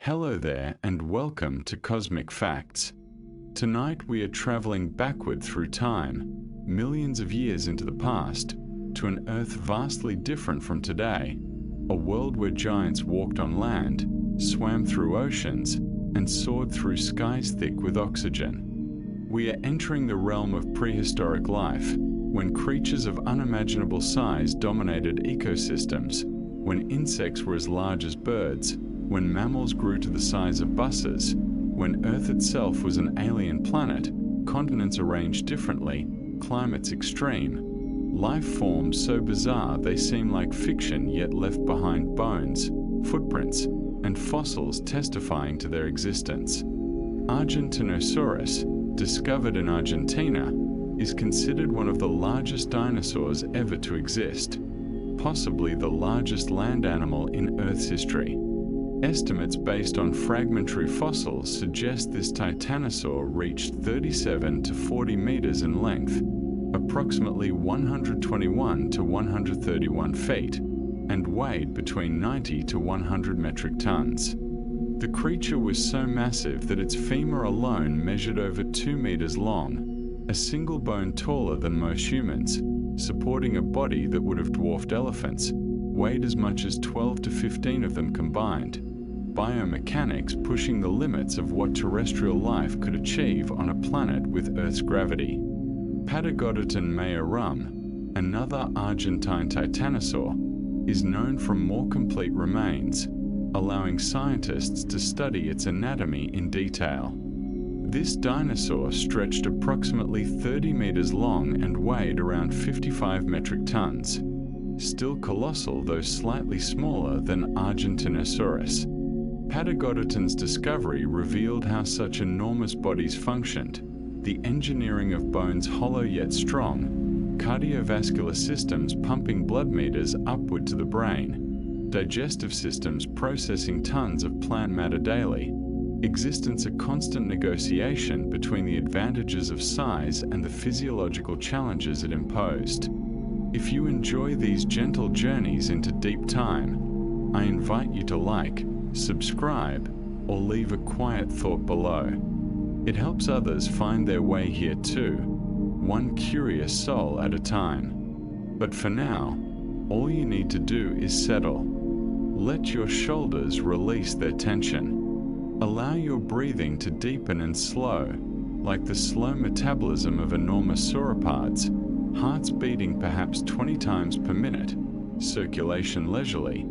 Hello there and welcome to Cosmic Facts. Tonight we are traveling backward through time, millions of years into the past, to an Earth vastly different from today, a world where giants walked on land, swam through oceans, and soared through skies thick with oxygen. We are entering the realm of prehistoric life, when creatures of unimaginable size dominated ecosystems, when insects were as large as birds, when mammals grew to the size of buses, when Earth itself was an alien planet, continents arranged differently, climates extreme, life forms so bizarre they seem like fiction yet left behind bones, footprints, and fossils testifying to their existence. Argentinosaurus, discovered in Argentina, is considered one of the largest dinosaurs ever to exist, possibly the largest land animal in Earth's history. Estimates based on fragmentary fossils suggest this titanosaur reached 37 to 40 meters in length, approximately 121 to 131 feet, and weighed between 90 to 100 metric tons. The creature was so massive that its femur alone measured over 2 meters long, a single bone taller than most humans, supporting a body that would have dwarfed elephants, weighed as much as 12 to 15 of them combined. Biomechanics pushing the limits of what terrestrial life could achieve on a planet with Earth's gravity. Patagodontan majorum, another Argentine titanosaur, is known from more complete remains, allowing scientists to study its anatomy in detail. This dinosaur stretched approximately 30 meters long and weighed around 55 metric tons, still colossal though slightly smaller than Argentinosaurus. Patagodontan's discovery revealed how such enormous bodies functioned, the engineering of bones hollow yet strong, cardiovascular systems pumping blood meters upward to the brain, digestive systems processing tons of plant matter daily, existence a constant negotiation between the advantages of size and the physiological challenges it imposed. If you enjoy these gentle journeys into deep time, I invite you to like, subscribe, or leave a quiet thought below. It helps others find their way here too, one curious soul at a time. But for now, all you need to do is settle. Let your shoulders release their tension. Allow your breathing to deepen and slow, like the slow metabolism of enormous sauropods, hearts beating perhaps 20 times per minute, circulation leisurely,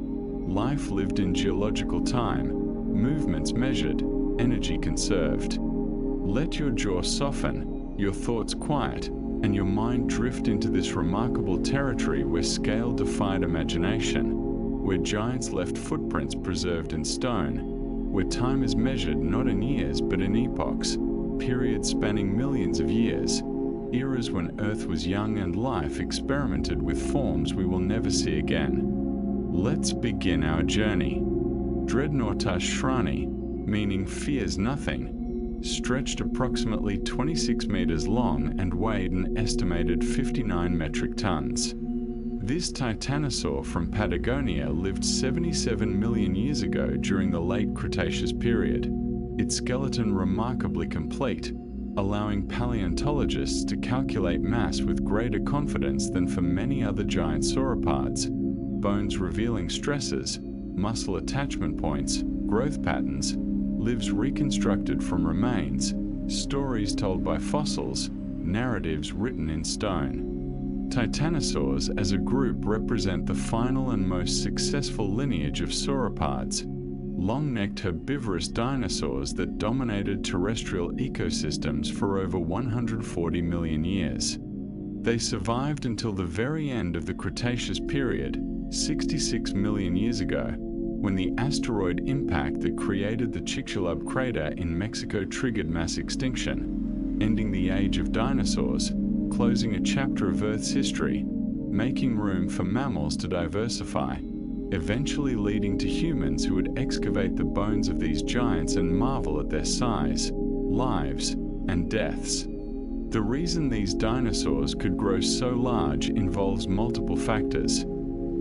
life lived in geological time, movements measured, energy conserved. Let your jaw soften, your thoughts quiet, and your mind drift into this remarkable territory where scale defied imagination, where giants left footprints preserved in stone, where time is measured not in years but in epochs, periods spanning millions of years, eras when Earth was young and life experimented with forms we will never see again. Let's begin our journey. Dreadnoughta shrani, meaning fears nothing, stretched approximately 26 meters long and weighed an estimated 59 metric tons. This titanosaur from Patagonia lived 77 million years ago during the late Cretaceous period, its skeleton remarkably complete, allowing paleontologists to calculate mass with greater confidence than for many other giant sauropods, bones revealing stresses, muscle attachment points, growth patterns, lives reconstructed from remains, stories told by fossils, narratives written in stone. Titanosaurs as a group represent the final and most successful lineage of sauropods, long-necked herbivorous dinosaurs that dominated terrestrial ecosystems for over 140 million years. They survived until the very end of the Cretaceous period, 66 million years ago, when the asteroid impact that created the Chicxulub crater in Mexico triggered mass extinction, ending the age of dinosaurs, closing a chapter of Earth's history, making room for mammals to diversify, eventually leading to humans who would excavate the bones of these giants and marvel at their size, lives, and deaths. The reason these dinosaurs could grow so large involves multiple factors.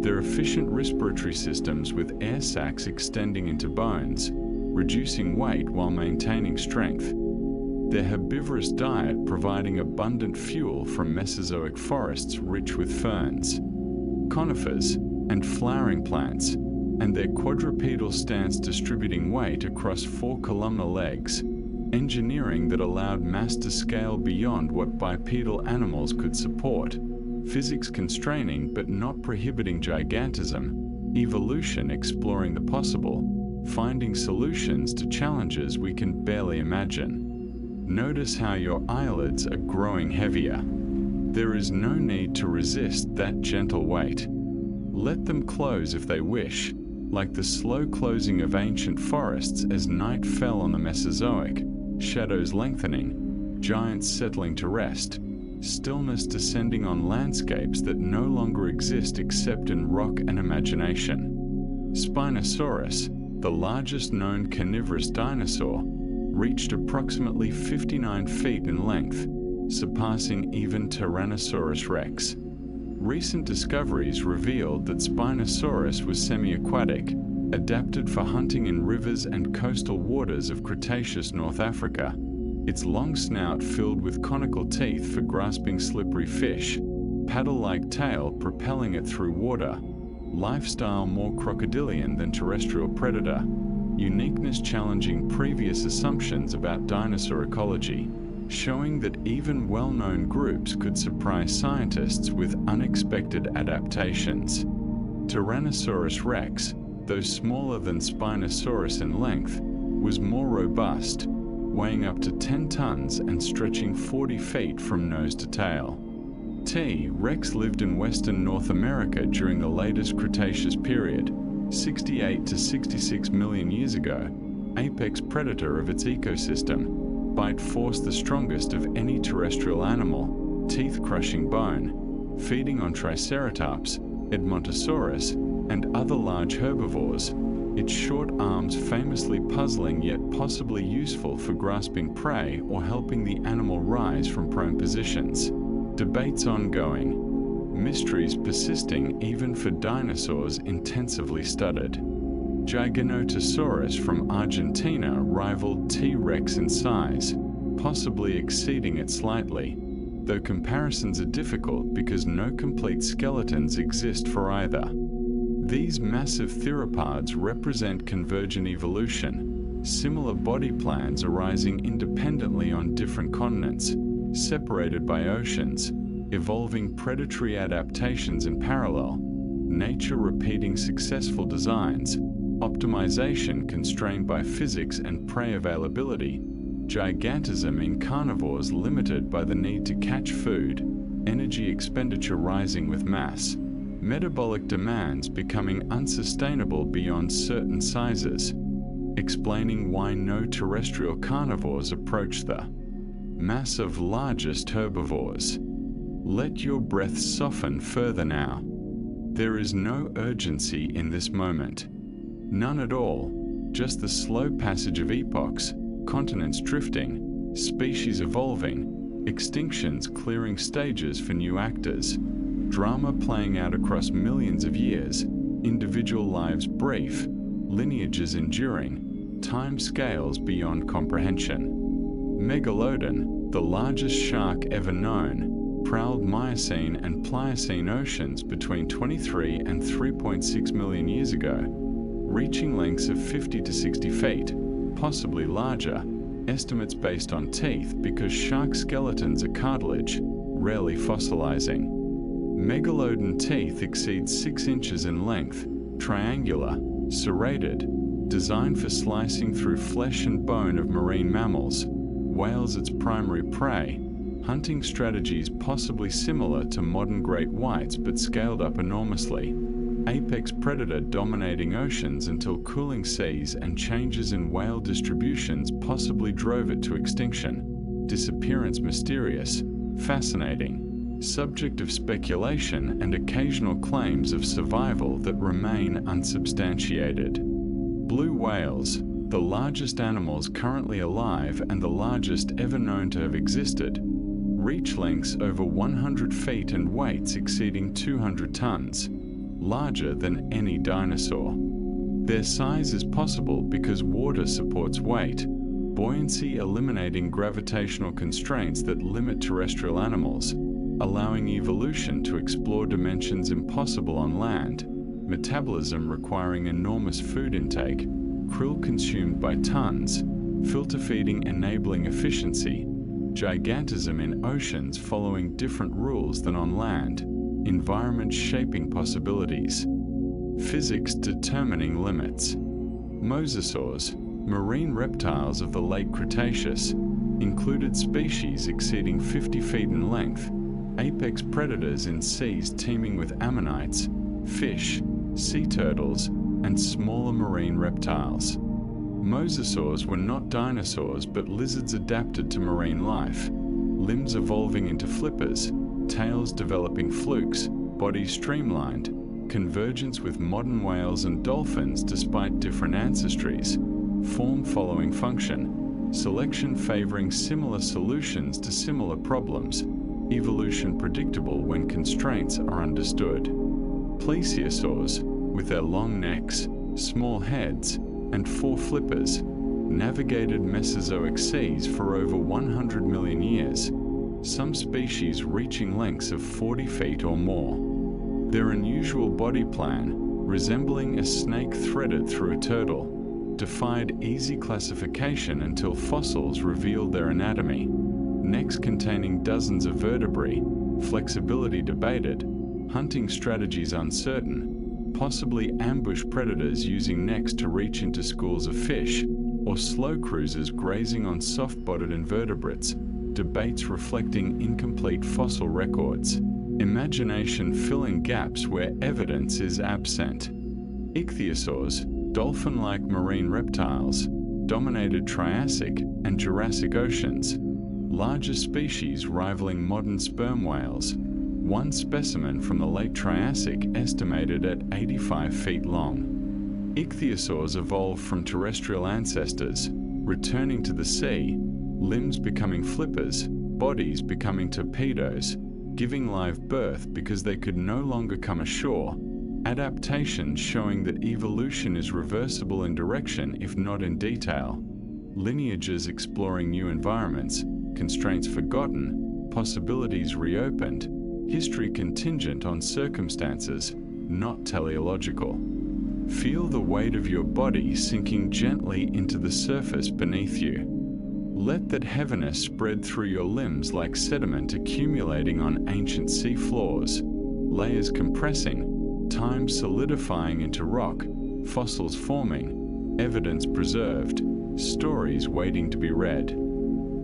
Their efficient respiratory systems with air sacs extending into bones, reducing weight while maintaining strength. Their herbivorous diet providing abundant fuel from Mesozoic forests rich with ferns, conifers, and flowering plants, and their quadrupedal stance distributing weight across 4 columnar legs, engineering that allowed mass to scale beyond what bipedal animals could support, physics constraining but not prohibiting gigantism, evolution exploring the possible, finding solutions to challenges we can barely imagine. Notice how your eyelids are growing heavier. There is no need to resist that gentle weight. Let them close if they wish, like the slow closing of ancient forests as night fell on the Mesozoic, shadows lengthening, giants settling to rest, stillness descending on landscapes that no longer exist except in rock and imagination. Spinosaurus, the largest known carnivorous dinosaur, reached approximately 59 feet in length, surpassing even Tyrannosaurus rex. Recent discoveries revealed that Spinosaurus was semi-aquatic, adapted for hunting in rivers and coastal waters of Cretaceous North Africa, its long snout filled with conical teeth for grasping slippery fish, paddle-like tail propelling it through water, lifestyle more crocodilian than terrestrial predator, uniqueness challenging previous assumptions about dinosaur ecology, showing that even well-known groups could surprise scientists with unexpected adaptations. Tyrannosaurus rex, though smaller than Spinosaurus in length, was more robust, weighing up to 10 tons and stretching 40 feet from nose to tail. T. rex lived in western North America during the latest Cretaceous period, 68 to 66 million years ago, apex predator of its ecosystem, bite force the strongest of any terrestrial animal, teeth-crushing bone, feeding on Triceratops, Edmontosaurus, and other large herbivores, its short arms famously puzzling yet possibly useful for grasping prey or helping the animal rise from prone positions. Debates ongoing. Mysteries persisting even for dinosaurs intensively studied. Giganotosaurus from Argentina rivaled T-Rex in size, possibly exceeding it slightly, though comparisons are difficult because no complete skeletons exist for either. These massive theropods represent convergent evolution, similar body plans arising independently on different continents, separated by oceans, evolving predatory adaptations in parallel, nature repeating successful designs, optimization constrained by physics and prey availability, gigantism in carnivores limited by the need to catch food, energy expenditure rising with mass, metabolic demands becoming unsustainable beyond certain sizes, explaining why no terrestrial carnivores approach the mass of largest herbivores. Let your breath soften further now. There is no urgency in this moment. None at all, just the slow passage of epochs, continents drifting, species evolving, extinctions clearing stages for new actors, drama playing out across millions of years, individual lives brief, lineages enduring, time scales beyond comprehension. Megalodon, the largest shark ever known, prowled Miocene and Pliocene oceans between 23 and 3.6 million years ago, reaching lengths of 50 to 60 feet, possibly larger, estimates based on teeth because shark skeletons are cartilage, rarely fossilizing. Megalodon teeth exceed 6 inches in length, triangular, serrated, designed for slicing through flesh and bone of marine mammals, whales its primary prey, hunting strategies possibly similar to modern great whites but scaled up enormously, apex predator dominating oceans until cooling seas and changes in whale distributions possibly drove it to extinction, disappearance mysterious, fascinating, subject of speculation and occasional claims of survival that remain unsubstantiated. Blue whales, the largest animals currently alive and the largest ever known to have existed, reach lengths over 100 feet and weights exceeding 200 tons, larger than any dinosaur. Their size is possible because water supports weight, buoyancy eliminating gravitational constraints that limit terrestrial animals, allowing evolution to explore dimensions impossible on land, metabolism requiring enormous food intake, krill consumed by tons, filter feeding enabling efficiency, gigantism in oceans following different rules than on land, environment shaping possibilities, physics determining limits. Mosasaurs, marine reptiles of the late Cretaceous, included species exceeding 50 feet in length, apex predators in seas teeming with ammonites, fish, sea turtles, and smaller marine reptiles. Mosasaurs were not dinosaurs but lizards adapted to marine life, limbs evolving into flippers, tails developing flukes, bodies streamlined, convergence with modern whales and dolphins despite different ancestries, form following function, selection favoring similar solutions to similar problems, evolution predictable when constraints are understood. Plesiosaurs, with their long necks, small heads, and 4 flippers, navigated Mesozoic seas for over 100 million years, some species reaching lengths of 40 feet or more. Their unusual body plan, resembling a snake threaded through a turtle, defied easy classification until fossils revealed their anatomy. Necks containing dozens of vertebrae, flexibility debated, hunting strategies uncertain, possibly ambush predators using necks to reach into schools of fish, or slow cruisers grazing on soft-bodied invertebrates, debates reflecting incomplete fossil records. Imagination filling gaps where evidence is absent. Ichthyosaurs, dolphin-like marine reptiles, dominated Triassic and Jurassic oceans, larger species rivaling modern sperm whales, one specimen from the late Triassic estimated at 85 feet long. Ichthyosaurs evolved from terrestrial ancestors, returning to the sea, limbs becoming flippers, bodies becoming torpedoes, giving live birth because they could no longer come ashore, adaptations showing that evolution is reversible in direction if not in detail, lineages exploring new environments, constraints forgotten, possibilities reopened, history contingent on circumstances, not teleological. Feel the weight of your body sinking gently into the surface beneath you. Let that heaviness spread through your limbs like sediment accumulating on ancient sea floors, layers compressing, time solidifying into rock, fossils forming, evidence preserved, stories waiting to be read.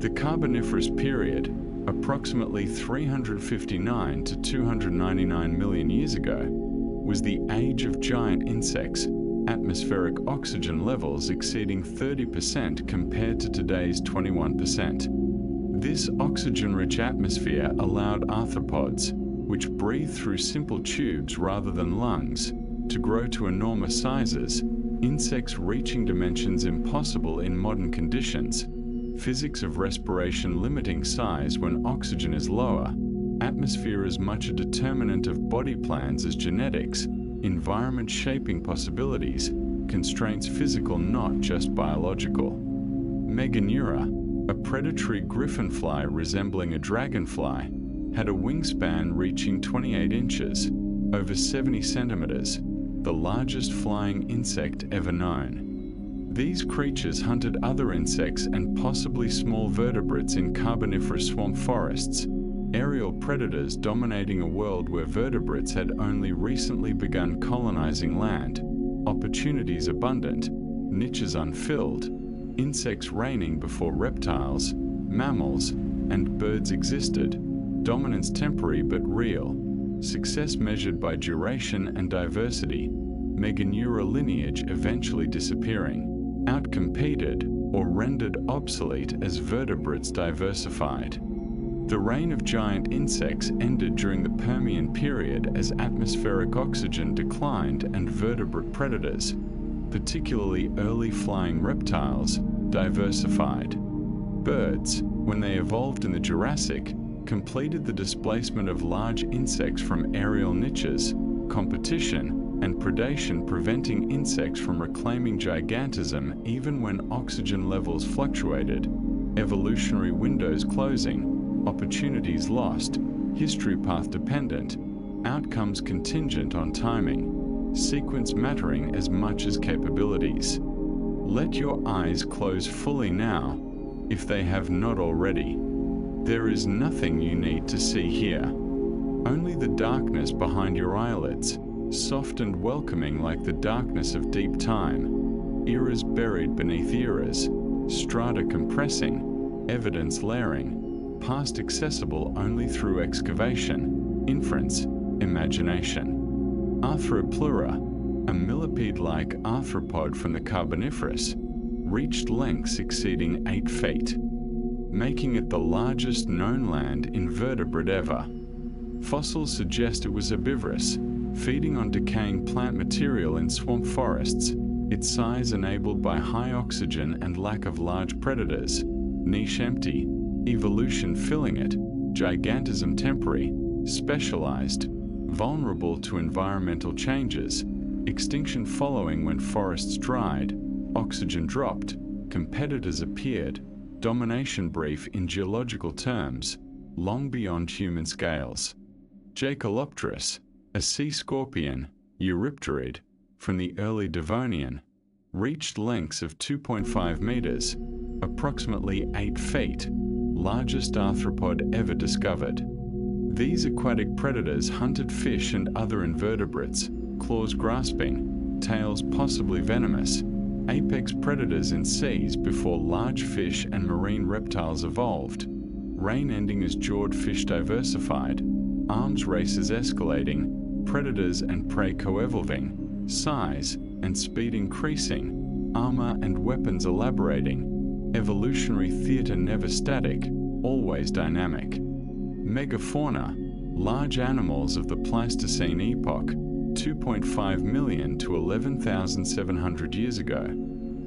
The Carboniferous period, approximately 359 to 299 million years ago, was the age of giant insects, atmospheric oxygen levels exceeding 30% compared to today's 21%. This oxygen-rich atmosphere allowed arthropods, which breathe through simple tubes rather than lungs, to grow to enormous sizes, insects reaching dimensions impossible in modern conditions, physics of respiration limiting size when oxygen is lower, atmosphere as much a determinant of body plans as genetics, environment shaping possibilities, constraints physical not just biological. Meganeura, a predatory griffinfly resembling a dragonfly, had a wingspan reaching 28 inches, over 70 centimeters, the largest flying insect ever known. These creatures hunted other insects and possibly small vertebrates in Carboniferous swamp forests, aerial predators dominating a world where vertebrates had only recently begun colonizing land, opportunities abundant, niches unfilled, insects reigning before reptiles, mammals, and birds existed, dominance temporary but real, success measured by duration and diversity, Meganeura lineage eventually disappearing, outcompeted or rendered obsolete as vertebrates diversified. The reign of giant insects ended during the Permian period as atmospheric oxygen declined and vertebrate predators, particularly early flying reptiles, diversified. Birds, when they evolved in the Jurassic, completed the displacement of large insects from aerial niches, competition, and predation preventing insects from reclaiming gigantism even when oxygen levels fluctuated, evolutionary windows closing, opportunities lost, history path dependent, outcomes contingent on timing, sequence mattering as much as capabilities. Let your eyes close fully now, if they have not already. There is nothing you need to see here. Only the darkness behind your eyelids, soft and welcoming like the darkness of deep time, eras buried beneath eras, strata compressing, evidence layering, past accessible only through excavation, inference, imagination. Arthropleura, a millipede-like arthropod from the Carboniferous, reached lengths exceeding 8 feet, making it the largest known land invertebrate ever. Fossils suggest it was herbivorous, feeding on decaying plant material in swamp forests, its size enabled by high oxygen and lack of large predators, niche empty, evolution filling it, gigantism temporary, specialized, vulnerable to environmental changes, extinction following when forests dried, oxygen dropped, competitors appeared, domination brief in geological terms, long beyond human scales. Jacalopterus, a sea scorpion, Eurypterid, from the early Devonian, reached lengths of 2.5 meters, approximately 8 feet, largest arthropod ever discovered. These aquatic predators hunted fish and other invertebrates, claws grasping, tails possibly venomous, apex predators in seas before large fish and marine reptiles evolved, rain ending as jawed fish diversified, arms races escalating, predators and prey co-evolving, size and speed increasing, armor and weapons elaborating, evolutionary theater never static, always dynamic. Megafauna, large animals of the Pleistocene epoch, 2.5 million to 11,700 years ago,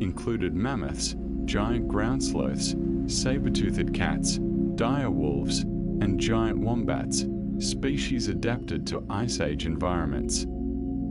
included mammoths, giant ground sloths, saber-toothed cats, dire wolves, and giant wombats, species adapted to Ice Age environments.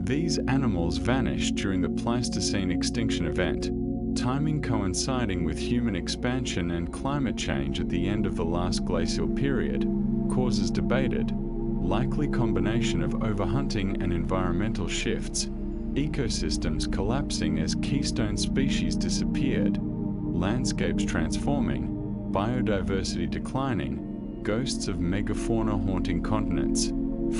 These animals vanished during the Pleistocene extinction event, timing coinciding with human expansion and climate change at the end of the last glacial period. Causes debated, likely combination of overhunting and environmental shifts, ecosystems collapsing as keystone species disappeared, landscapes transforming, biodiversity declining, ghosts of megafauna haunting continents,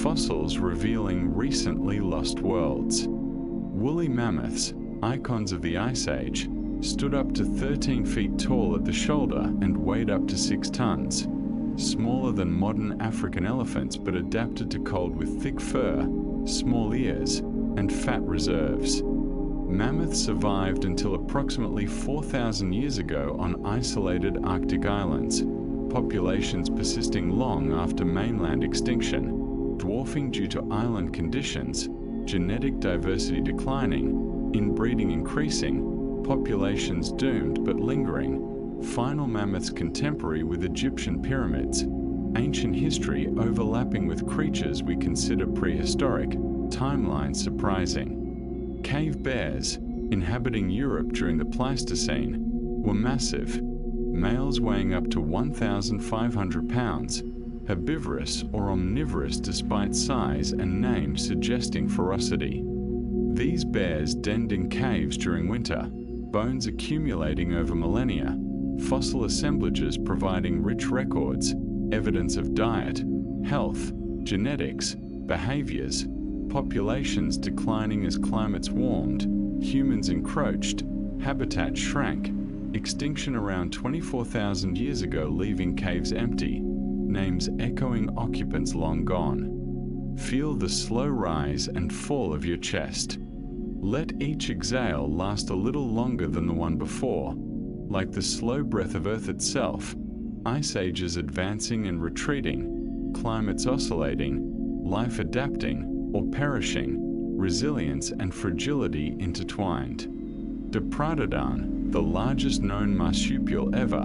fossils revealing recently lost worlds. Woolly mammoths, icons of the Ice Age, stood up to 13 feet tall at the shoulder and weighed up to 6 tons. Smaller than modern African elephants but adapted to cold with thick fur, small ears, and fat reserves. Mammoths survived until approximately 4,000 years ago on isolated Arctic islands, populations persisting long after mainland extinction, dwarfing due to island conditions, genetic diversity declining, inbreeding increasing, populations doomed but lingering, final mammoths contemporary with Egyptian pyramids, ancient history overlapping with creatures we consider prehistoric, timeline surprising. Cave bears, inhabiting Europe during the Pleistocene, were massive, males weighing up to 1,500 pounds, herbivorous or omnivorous despite size and name suggesting ferocity. These bears denned in caves during winter, bones accumulating over millennia, fossil assemblages providing rich records, evidence of diet, health, genetics, behaviors, populations declining as climates warmed, humans encroached, habitat shrank, extinction around 24,000 years ago leaving caves empty, names echoing occupants long gone. Feel the slow rise and fall of your chest. Let each exhale last a little longer than the one before. Like the slow breath of Earth itself, ice ages advancing and retreating, climates oscillating, life adapting or perishing, resilience and fragility intertwined. Diprotodon, the largest known marsupial ever,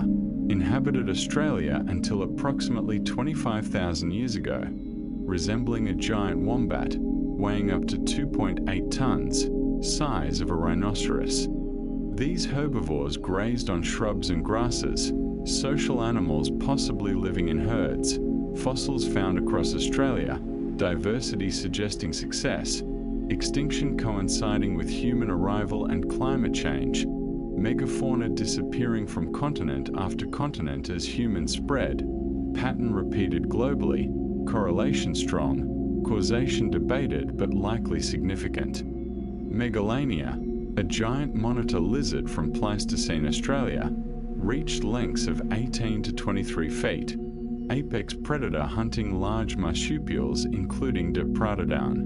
inhabited Australia until approximately 25,000 years ago, resembling a giant wombat, weighing up to 2.8 tons, size of a rhinoceros. These herbivores grazed on shrubs and grasses, social animals possibly living in herds, fossils found across Australia, diversity suggesting success, extinction coinciding with human arrival and climate change, megafauna disappearing from continent after continent as humans spread, pattern repeated globally, correlation strong, causation debated but likely significant. Megalania, a giant monitor lizard from Pleistocene Australia, reached lengths of 18 to 23 feet, apex predator hunting large marsupials including Diprotodon.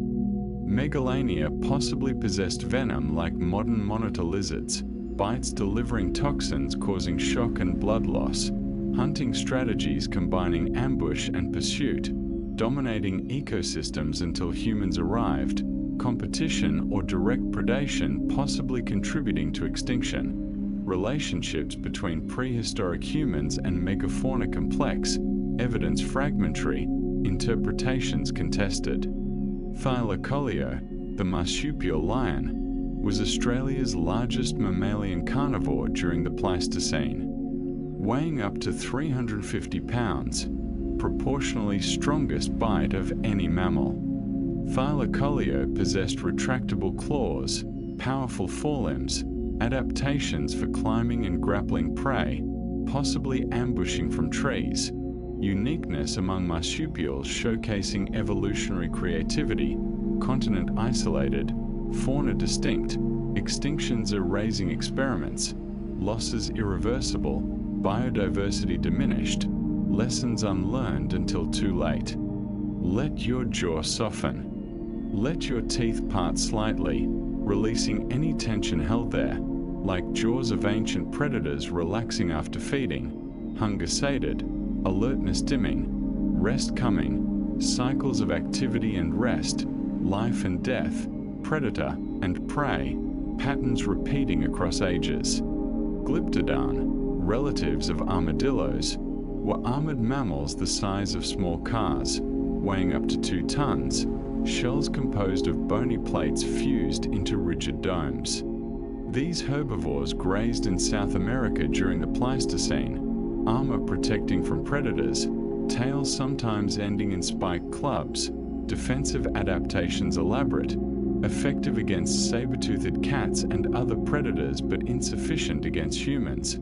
Megalania possibly possessed venom like modern monitor lizards, bites delivering toxins causing shock and blood loss, hunting strategies combining ambush and pursuit, dominating ecosystems until humans arrived, competition or direct predation possibly contributing to extinction. Relationships between prehistoric humans and megafauna complex, evidence fragmentary, interpretations contested. Thylacoleo, the marsupial lion, was Australia's largest mammalian carnivore during the Pleistocene. Weighing up to 350 pounds, proportionally strongest bite of any mammal. Thylacoleo possessed retractable claws, powerful forelimbs, adaptations for climbing and grappling prey, possibly ambushing from trees, uniqueness among marsupials showcasing evolutionary creativity, continent isolated, fauna distinct, extinctions are raising experiments, losses irreversible, biodiversity diminished, lessons unlearned until too late. Let your jaw soften. Let your teeth part slightly, releasing any tension held there, like jaws of ancient predators relaxing after feeding, hunger sated, alertness dimming, rest coming, cycles of activity and rest, life and death, predator and prey, patterns repeating across ages. Glyptodon, relatives of armadillos, were armored mammals the size of small cars, weighing up to 2 tons, shells composed of bony plates fused into rigid domes. These herbivores grazed in South America during the Pleistocene, armor protecting from predators, tails sometimes ending in spiked clubs, defensive adaptations elaborate, effective against saber-toothed cats and other predators but insufficient against humans,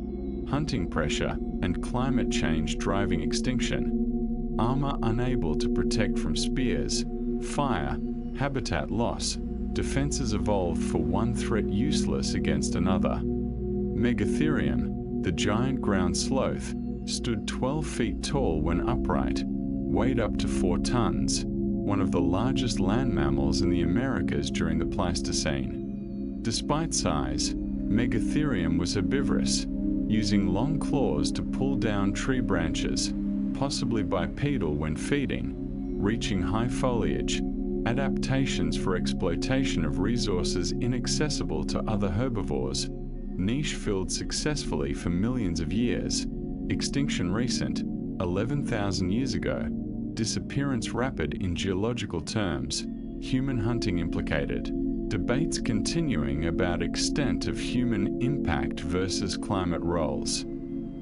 hunting pressure and climate change driving extinction, armor unable to protect from spears, fire, habitat loss, defenses evolved for one threat useless against another. Megatherium, the giant ground sloth, stood 12 feet tall when upright, weighed up to 4 tons, one of the largest land mammals in the Americas during the Pleistocene. Despite size, Megatherium was herbivorous, using long claws to pull down tree branches, possibly bipedal when feeding, reaching high foliage, adaptations for exploitation of resources inaccessible to other herbivores, niche filled successfully for millions of years, extinction recent, 11,000 years ago, disappearance rapid in geological terms, human hunting implicated, debates continuing about extent of human impact versus climate roles.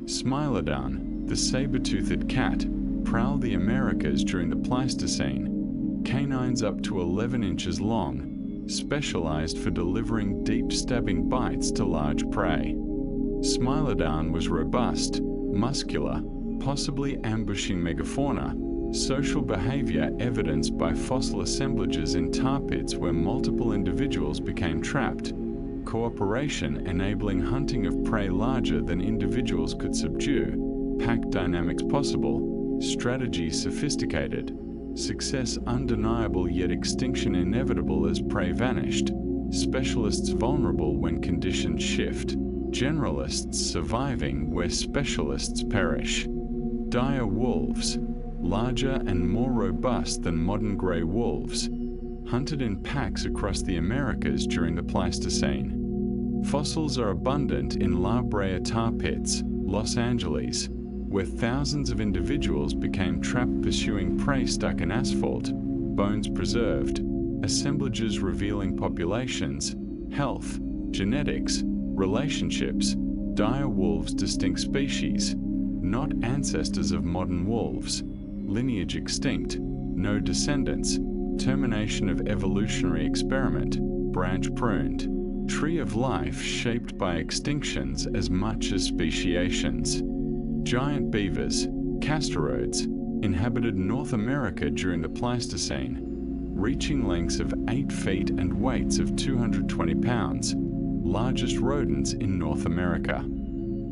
Smilodon, the saber-toothed cat, prowled the Americas during the Pleistocene, canines up to 11 inches long, specialized for delivering deep stabbing bites to large prey. Smilodon was robust, muscular, possibly ambushing megafauna, social behavior evidenced by fossil assemblages in tar pits where multiple individuals became trapped, cooperation enabling hunting of prey larger than individuals could subdue, pack dynamics possible, strategy sophisticated, success undeniable yet extinction inevitable as prey vanished, specialists vulnerable when conditions shift, generalists surviving where specialists perish. Dire wolves, larger and more robust than modern grey wolves, hunted in packs across the Americas during the Pleistocene. Fossils are abundant in La Brea tar pits, Los Angeles, where thousands of individuals became trapped pursuing prey stuck in asphalt, bones preserved, assemblages revealing populations, health, genetics, relationships, dire wolves distinct species, not ancestors of modern wolves, lineage extinct, no descendants, termination of evolutionary experiment, branch pruned, tree of life shaped by extinctions as much as speciations. Giant beavers, castoroids, inhabited North America during the Pleistocene, reaching lengths of 8 feet and weights of 220 pounds, largest rodents in North America.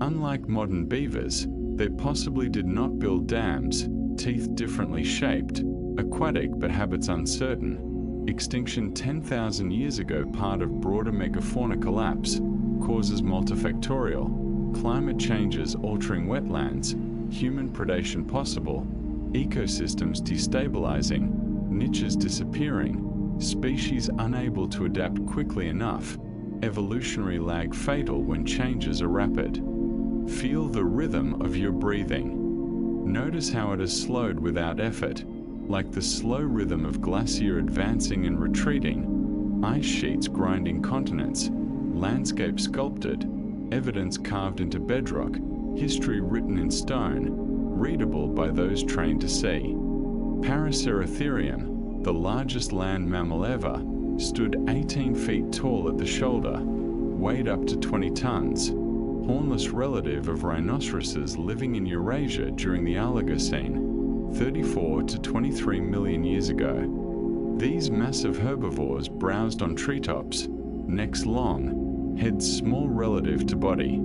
Unlike modern beavers, they possibly did not build dams, teeth differently shaped, aquatic but habits uncertain. Extinction 10,000 years ago, part of broader megafauna collapse, causes multifactorial, climate changes altering wetlands, human predation possible, ecosystems destabilizing, niches disappearing, species unable to adapt quickly enough, evolutionary lag fatal when changes are rapid. Feel the rhythm of your breathing. Notice how it is slowed without effort, like the slow rhythm of glacier advancing and retreating, ice sheets grinding continents, landscape sculpted, evidence carved into bedrock, history written in stone, readable by those trained to see. Paraceratherium, the largest land mammal ever, stood 18 feet tall at the shoulder, weighed up to 20 tons, hornless relative of rhinoceroses living in Eurasia during the Oligocene, 34 to 23 million years ago. These massive herbivores browsed on treetops, necks long, heads small relative to body.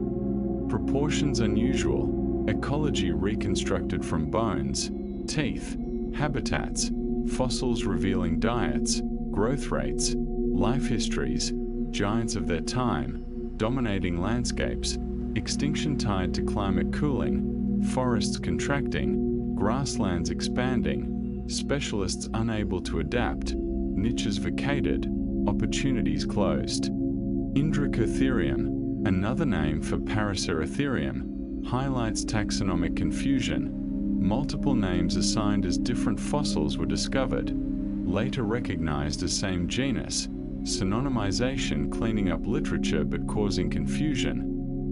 Proportions unusual, ecology reconstructed from bones, teeth, habitats, fossils revealing diets, growth rates, life histories, giants of their time, dominating landscapes, extinction tied to climate cooling, forests contracting, grasslands expanding, specialists unable to adapt, niches vacated, opportunities closed. Indracotherium, another name for Paraceratherium, highlights taxonomic confusion. Multiple names assigned as different fossils were discovered, later recognized as same genus, synonymization cleaning up literature but causing confusion,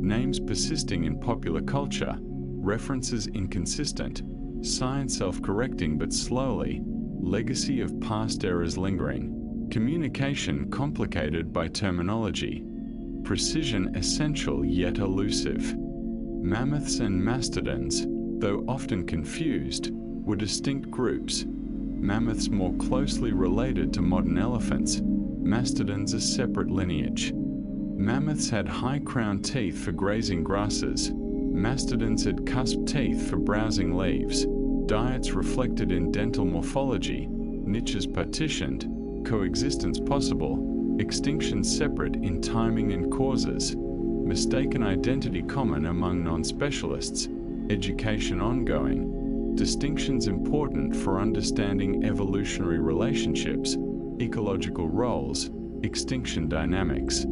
names persisting in popular culture, references inconsistent, science self-correcting but slowly, legacy of past errors lingering, communication complicated by terminology, precision essential yet elusive. Mammoths and mastodons, though often confused, were distinct groups. Mammoths more closely related to modern elephants, mastodons a separate lineage. Mammoths had high-crowned teeth for grazing grasses. Mastodons had cusped teeth for browsing leaves. Diets reflected in dental morphology, niches partitioned, coexistence possible, extinction separate in timing and causes, mistaken identity common among non-specialists, education ongoing, distinctions important for understanding evolutionary relationships, ecological roles, extinction dynamics.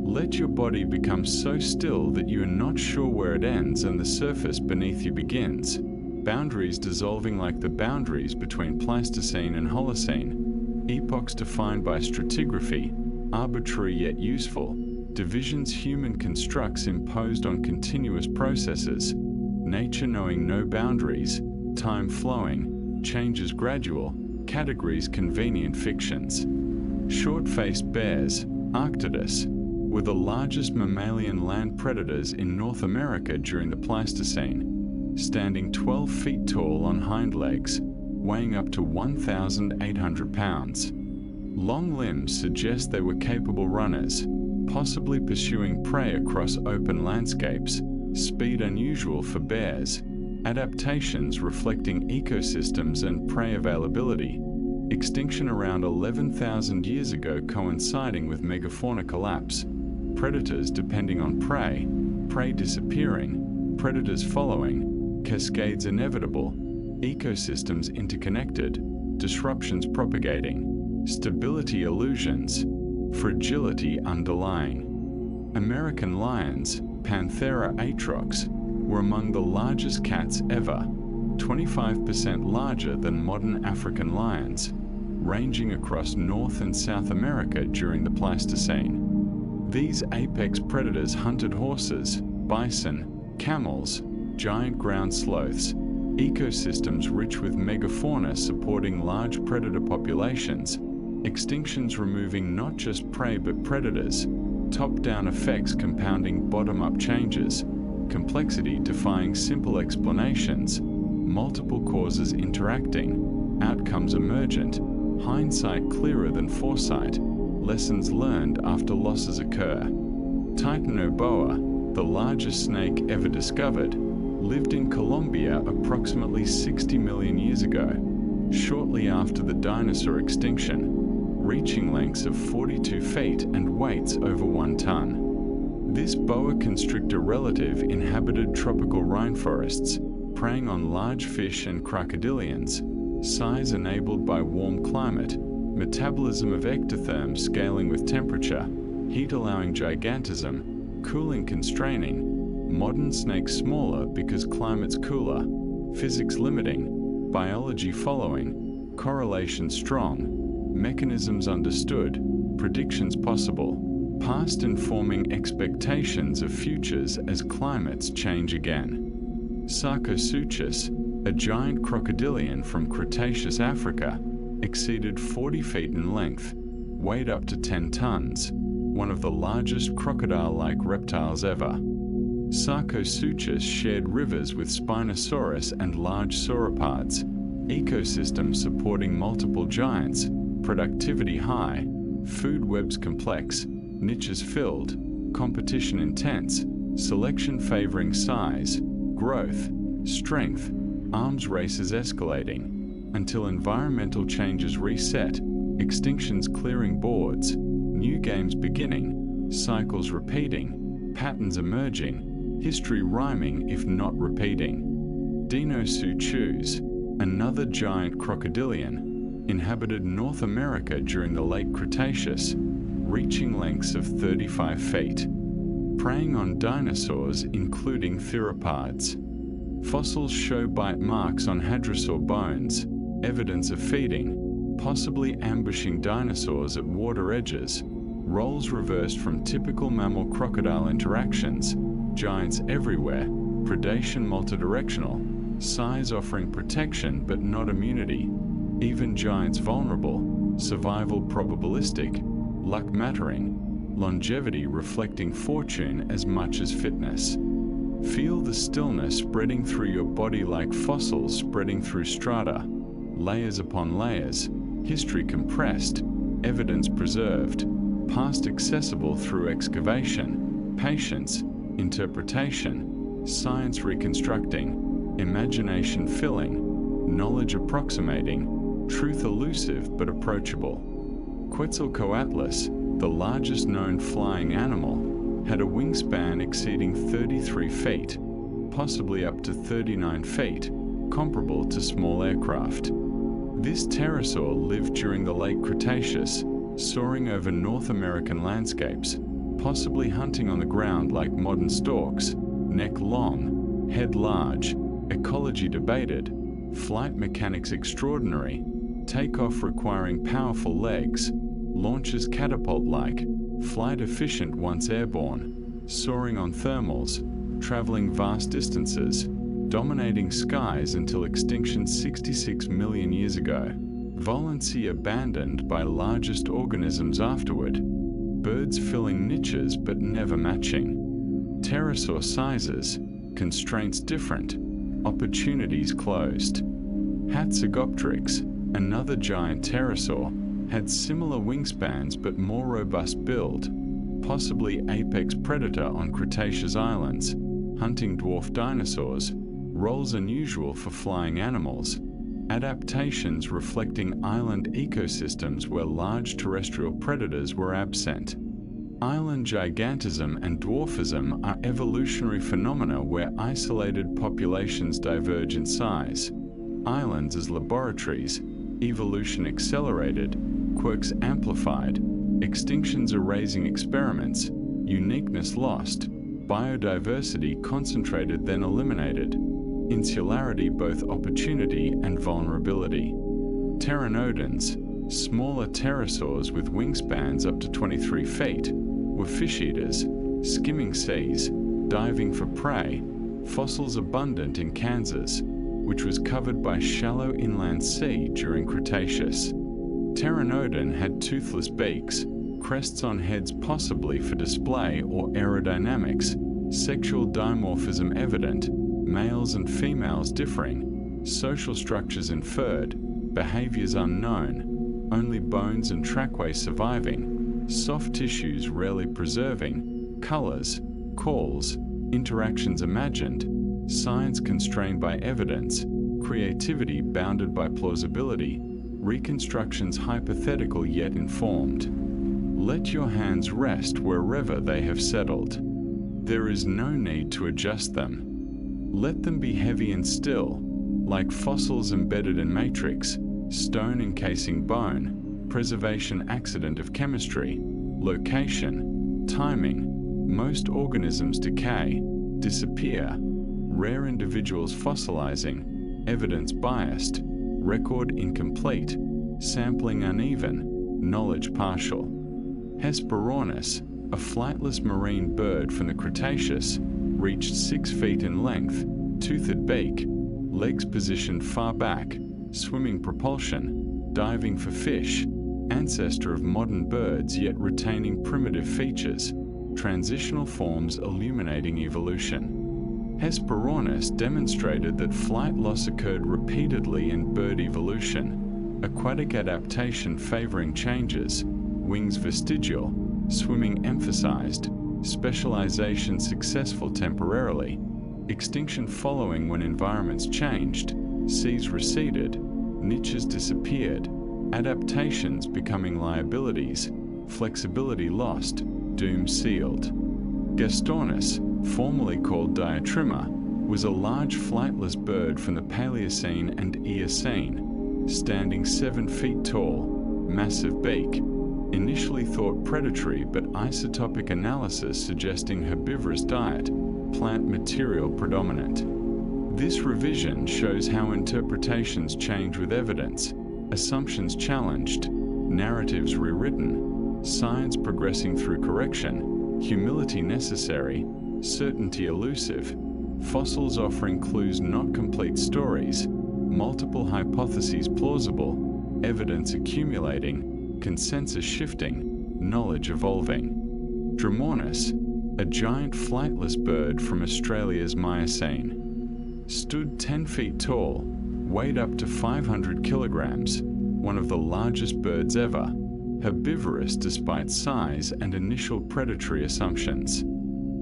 Let your body become so still that you are not sure where it ends and the surface beneath you begins. Boundaries dissolving like the boundaries between Pleistocene and Holocene. Epochs defined by stratigraphy, arbitrary yet useful. Divisions human constructs imposed on continuous processes. Nature knowing no boundaries. Time flowing. Changes gradual. Categories convenient fictions. Short-faced bears, Arctidus, were the largest mammalian land predators in North America during the Pleistocene, standing 12 feet tall on hind legs, weighing up to 1,800 pounds. Long limbs suggest they were capable runners, possibly pursuing prey across open landscapes, speed unusual for bears, adaptations reflecting ecosystems and prey availability, extinction around 11,000 years ago coinciding with megafauna collapse, predators depending on prey, prey disappearing, predators following, cascades inevitable, ecosystems interconnected, disruptions propagating, stability illusions, fragility underlying. American lions, Panthera atrox, were among the largest cats ever, 25% larger than modern African lions. ranging across North and South America during the Pleistocene. These apex predators hunted horses, bison, camels, giant ground sloths, ecosystems rich with megafauna supporting large predator populations, extinctions removing not just prey but predators, top-down effects compounding bottom-up changes, complexity defying simple explanations, multiple causes interacting, outcomes emergent, hindsight clearer than foresight, lessons learned after losses occur. Titanoboa, the largest snake ever discovered, lived in Colombia approximately 60 million years ago, shortly after the dinosaur extinction, reaching lengths of 42 feet and weights over 1 ton. This boa constrictor relative inhabited tropical rainforests, preying on large fish and crocodilians, size enabled by warm climate, metabolism of ectotherms scaling with temperature, heat allowing gigantism, cooling constraining, modern snakes smaller because climate's cooler, physics limiting, biology following, correlation strong, mechanisms understood, predictions possible, past informing expectations of futures as climates change again. Sarcosuchus, a giant crocodilian from Cretaceous Africa, exceeded 40 feet in length, weighed up to 10 tons, one of the largest crocodile-like reptiles ever. Sarcosuchus shared rivers with Spinosaurus and large sauropods, ecosystems supporting multiple giants, productivity high, food webs complex, niches filled, competition intense, selection favoring size, growth, strength, arms races escalating, until environmental changes reset, extinctions clearing boards, new games beginning, cycles repeating, patterns emerging, history rhyming if not repeating. Dinosaurs, another giant crocodilian, inhabited North America during the late Cretaceous, reaching lengths of 35 feet, preying on dinosaurs including theropods. Fossils show bite marks on hadrosaur bones, evidence of feeding, possibly ambushing dinosaurs at water edges, roles reversed from typical mammal-crocodile interactions, giants everywhere, predation multidirectional, size offering protection but not immunity, even giants vulnerable, survival probabilistic, luck mattering, longevity reflecting fortune as much as fitness. Feel the stillness spreading through your body like fossils spreading through strata, layers upon layers, history compressed, evidence preserved, past accessible through excavation, patience, interpretation, science reconstructing, imagination filling, knowledge approximating, truth elusive but approachable. Quetzalcoatlus, the largest known flying animal, had a wingspan exceeding 33 feet, possibly up to 39 feet, comparable to small aircraft. This pterosaur lived during the late Cretaceous, soaring over North American landscapes, possibly hunting on the ground like modern storks, neck long, head large, ecology debated, flight mechanics extraordinary, takeoff requiring powerful legs, launches catapult-like, flight efficient once airborne, soaring on thermals, traveling vast distances, dominating skies until extinction 66 million years ago. Volancy abandoned by largest organisms afterward, birds filling niches but never matching. Pterosaur sizes, constraints different, opportunities closed. Hatzegopteryx, another giant pterosaur, had similar wingspans but more robust build, possibly apex predator on Cretaceous islands, hunting dwarf dinosaurs, roles unusual for flying animals, adaptations reflecting island ecosystems where large terrestrial predators were absent. Island gigantism and dwarfism are evolutionary phenomena where isolated populations diverge in size. Islands as laboratories, evolution accelerated, quirks amplified, extinctions erasing experiments, uniqueness lost, biodiversity concentrated then eliminated, insularity both opportunity and vulnerability. Pteranodons, Smaller pterosaurs with wingspans up to 23 feet were fish eaters, skimming seas, diving for prey, fossils abundant in Kansas, which was covered by shallow inland sea during Cretaceous. Pteranodon had toothless beaks, crests on heads possibly for display or aerodynamics, sexual dimorphism evident, males and females differing, social structures inferred, behaviors unknown, only bones and trackway surviving, soft tissues rarely preserving, colors, calls, interactions imagined, science constrained by evidence, creativity bounded by plausibility, reconstructions hypothetical yet informed. Let your hands rest wherever they have settled. There is no need to adjust them. Let them be heavy and still, like fossils embedded in matrix, stone encasing bone, preservation accident of chemistry, location, timing. Most organisms decay, disappear, rare individuals fossilizing, evidence biased, record incomplete, sampling uneven, knowledge partial. Hesperornis, a flightless marine bird from the Cretaceous, reached 6 feet in length, toothed beak, legs positioned far back, swimming propulsion, diving for fish, ancestor of modern birds yet retaining primitive features, transitional forms illuminating evolution. Hesperornis demonstrated that flight loss occurred repeatedly in bird evolution, aquatic adaptation favoring changes, wings vestigial, swimming emphasized, specialization successful temporarily, extinction following when environments changed, seas receded, niches disappeared, adaptations becoming liabilities, flexibility lost, doom sealed. Gastornis, formerly called Diatryma, was a large flightless bird from the Paleocene and Eocene, standing 7 feet tall, massive beak, initially thought predatory but isotopic analysis suggesting herbivorous diet, plant material predominant. This revision shows how interpretations change with evidence, assumptions challenged, narratives rewritten, science progressing through correction, humility necessary, certainty elusive, fossils offering clues not complete stories, multiple hypotheses plausible, evidence accumulating, consensus shifting, knowledge evolving. Dromornis, a giant flightless bird from Australia's Miocene, stood 10 feet tall, weighed up to 500 kilograms, one of the largest birds ever, herbivorous despite size and initial predatory assumptions.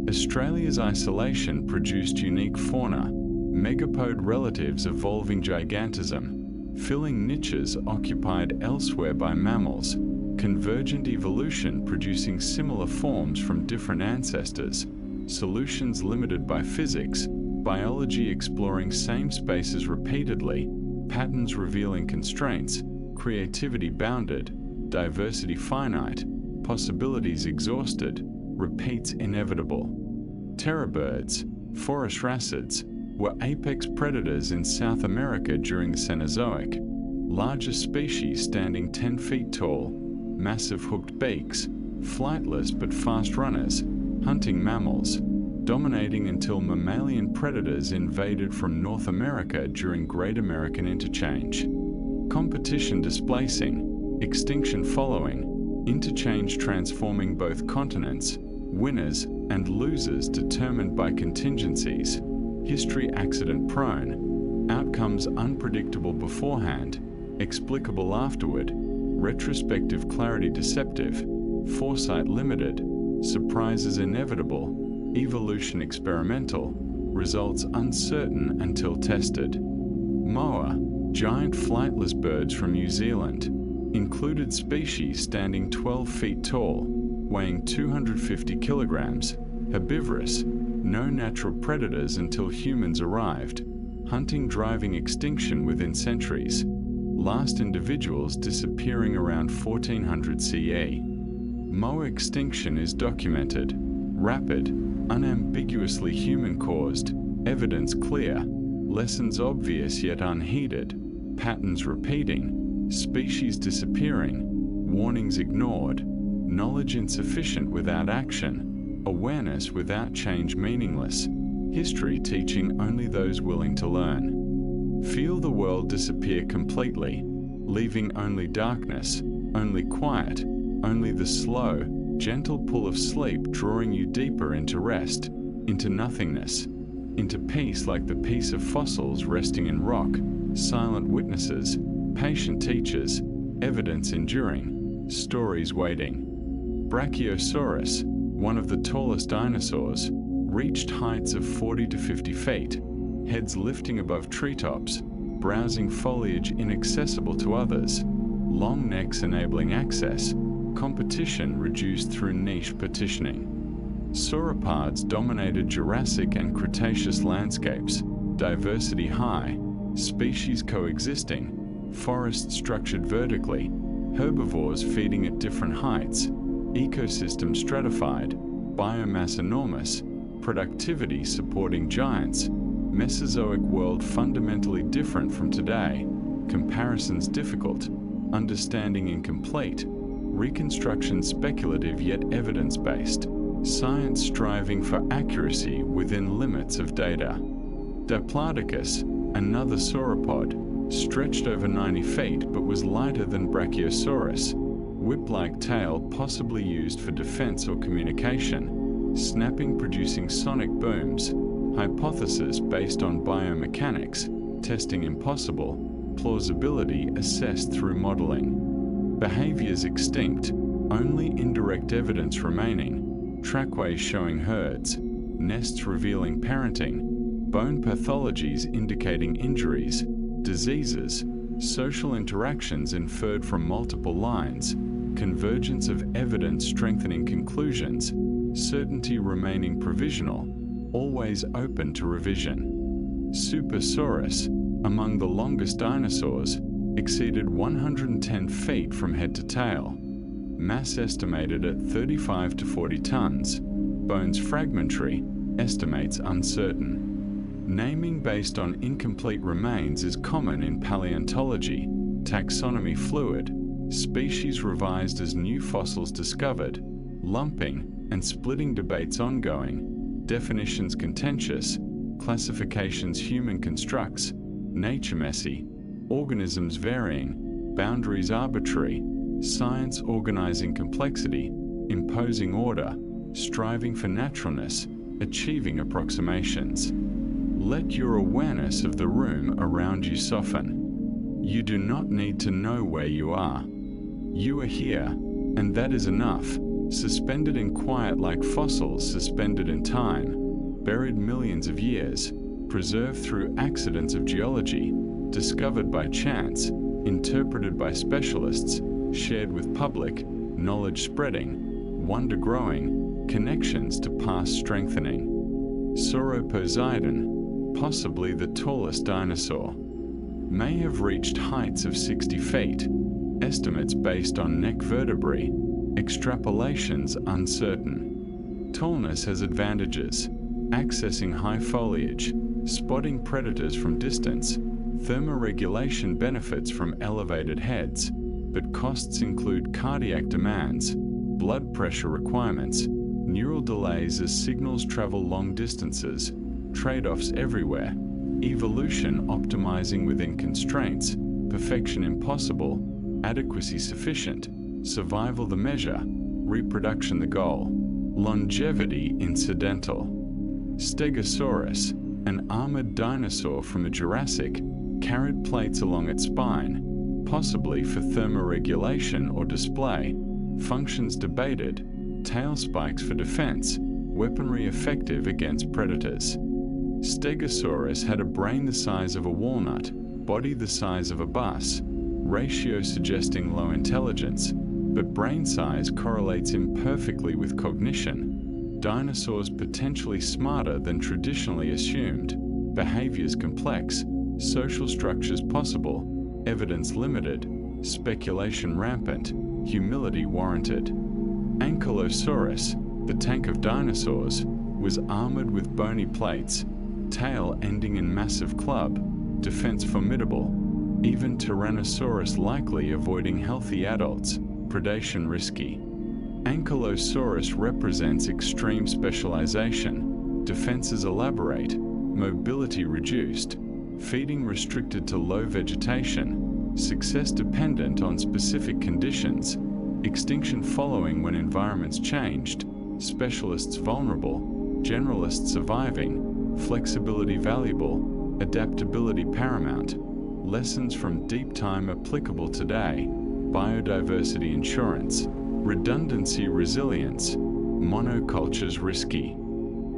Australia's isolation produced unique fauna, megapode relatives evolving gigantism, filling niches occupied elsewhere by mammals, convergent evolution producing similar forms from different ancestors, solutions limited by physics, biology exploring same spaces repeatedly, patterns revealing constraints, creativity bounded, diversity finite, possibilities exhausted, repeats inevitable. Terrorbirds, forest racids, were apex predators in South America during the Cenozoic, largest species standing 10 feet tall, massive hooked beaks, flightless but fast runners, hunting mammals, dominating until mammalian predators invaded from North America during Great American Interchange. Competition displacing, extinction following, interchange transforming both continents, winners and losers determined by contingencies, history accident-prone, outcomes unpredictable beforehand, explicable afterward, retrospective clarity deceptive, foresight limited, surprises inevitable, evolution experimental, results uncertain until tested. Moa, giant flightless birds from New Zealand, included species standing 12 feet tall, weighing 250 kilograms, herbivorous, no natural predators until humans arrived, hunting driving extinction within centuries, last individuals disappearing around 1400 CE. Moa extinction is documented, rapid, unambiguously human-caused, evidence clear, lessons obvious yet unheeded, patterns repeating, species disappearing, warnings ignored, knowledge insufficient without action, awareness without change meaningless, history teaching only those willing to learn. Feel the world disappear completely, leaving only darkness, only quiet, only the slow, gentle pull of sleep drawing you deeper into rest, into nothingness, into peace like the peace of fossils resting in rock, silent witnesses, patient teachers, evidence enduring, stories waiting. Brachiosaurus, one of the tallest dinosaurs, reached heights of 40 to 50 feet, heads lifting above treetops, browsing foliage inaccessible to others, long necks enabling access, competition reduced through niche partitioning. Sauropods dominated Jurassic and Cretaceous landscapes, diversity high, species coexisting, forests structured vertically, herbivores feeding at different heights, ecosystem stratified, biomass enormous, productivity supporting giants, Mesozoic world fundamentally different from today, comparisons difficult, understanding incomplete, reconstruction speculative yet evidence-based, science striving for accuracy within limits of data. Diplodocus, another sauropod, stretched over 90 feet but was lighter than Brachiosaurus, whip-like tail possibly used for defense or communication, snapping producing sonic booms, hypothesis based on biomechanics, testing impossible, plausibility assessed through modeling. Behaviors extinct, only indirect evidence remaining, trackways showing herds, nests revealing parenting, bone pathologies indicating injuries, diseases, social interactions inferred from multiple lines, convergence of evidence strengthening conclusions, certainty remaining provisional, always open to revision. Supersaurus, among the longest dinosaurs, exceeded 110 feet from head to tail. Mass estimated at 35 to 40 tons. Bones fragmentary, estimates uncertain. Naming based on incomplete remains is common in paleontology, taxonomy fluid, species revised as new fossils discovered, lumping and splitting debates ongoing, definitions contentious, classifications human constructs, nature messy, organisms varying, boundaries arbitrary, science organizing complexity, imposing order, striving for naturalness, achieving approximations. Let your awareness of the room around you soften. You do not need to know where you are. You are here, and that is enough. Suspended in quiet like fossils suspended in time, buried millions of years, preserved through accidents of geology, discovered by chance, interpreted by specialists, shared with public, knowledge spreading, wonder growing, connections to past strengthening. Sauroposeidon, possibly the tallest dinosaur, may have reached heights of 60 feet, estimates based on neck vertebrae, extrapolations uncertain. Tallness has advantages, accessing high foliage, spotting predators from distance, thermoregulation benefits from elevated heads, but costs include cardiac demands, blood pressure requirements, neural delays as signals travel long distances, trade-offs everywhere, evolution optimizing within constraints, perfection impossible, adequacy sufficient, survival the measure, reproduction the goal, longevity incidental. Stegosaurus, an armored dinosaur from the Jurassic, carried plates along its spine, possibly for thermoregulation or display, functions debated, tail spikes for defense, weaponry effective against predators. Stegosaurus had a brain the size of a walnut, body the size of a bus, ratio suggesting low intelligence, but brain size correlates imperfectly with cognition. Dinosaurs potentially smarter than traditionally assumed, behaviors complex, social structures possible, evidence limited, speculation rampant, humility warranted. Ankylosaurus, the tank of dinosaurs, was armored with bony plates, tail ending in massive club, defense formidable, even Tyrannosaurus likely avoiding healthy adults, predation risky. Ankylosaurus represents extreme specialization, defenses elaborate, mobility reduced, feeding restricted to low vegetation, success dependent on specific conditions, extinction following when environments changed, specialists vulnerable, generalists surviving, flexibility valuable, adaptability paramount, lessons from deep time applicable today, biodiversity insurance, redundancy resilience, monocultures risky.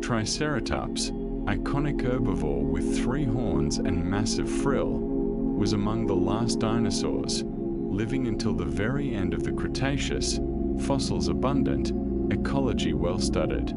Triceratops, iconic herbivore with 3 horns and massive frill, was among the last dinosaurs, living until the very end of the Cretaceous, fossils abundant, ecology well-studied.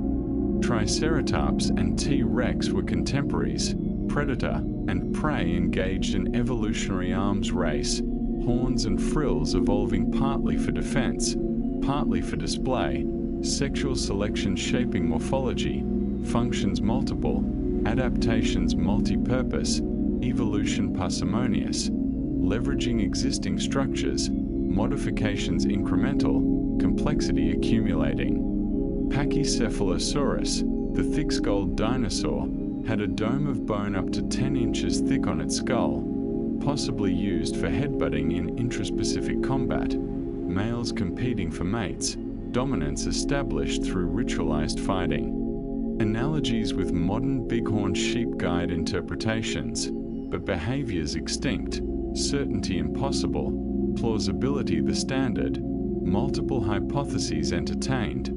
Triceratops and T-Rex were contemporaries, predator and prey engaged in evolutionary arms race, horns and frills evolving partly for defense, partly for display, sexual selection shaping morphology, functions multiple, adaptations multi-purpose, evolution parsimonious, leveraging existing structures, modifications incremental, complexity accumulating. Pachycephalosaurus, the thick-skulled dinosaur, had a dome of bone up to 10 inches thick on its skull, possibly used for headbutting in intraspecific combat, males competing for mates, dominance established through ritualized fighting. Analogies with modern bighorn sheep guide interpretations, but behaviors extinct, certainty impossible, plausibility the standard, multiple hypotheses entertained,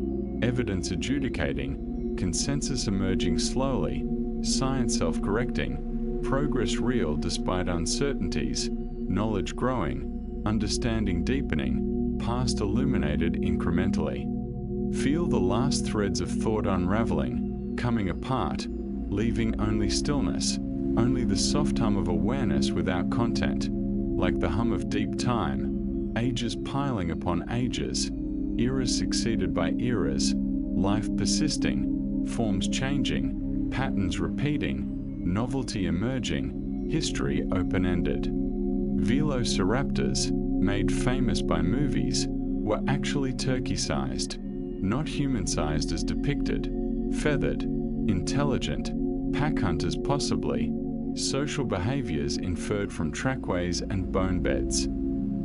evidence adjudicating, consensus emerging slowly, science self-correcting, progress real despite uncertainties, knowledge growing, understanding deepening, past illuminated incrementally. Feel the last threads of thought unraveling, coming apart, leaving only stillness, only the soft hum of awareness without content, like the hum of deep time, ages piling upon ages, eras succeeded by eras, life persisting, forms changing, patterns repeating, novelty emerging, history open-ended. Velociraptors, made famous by movies, were actually turkey-sized, not human-sized as depicted, feathered, intelligent, pack hunters possibly, social behaviors inferred from trackways and bone beds.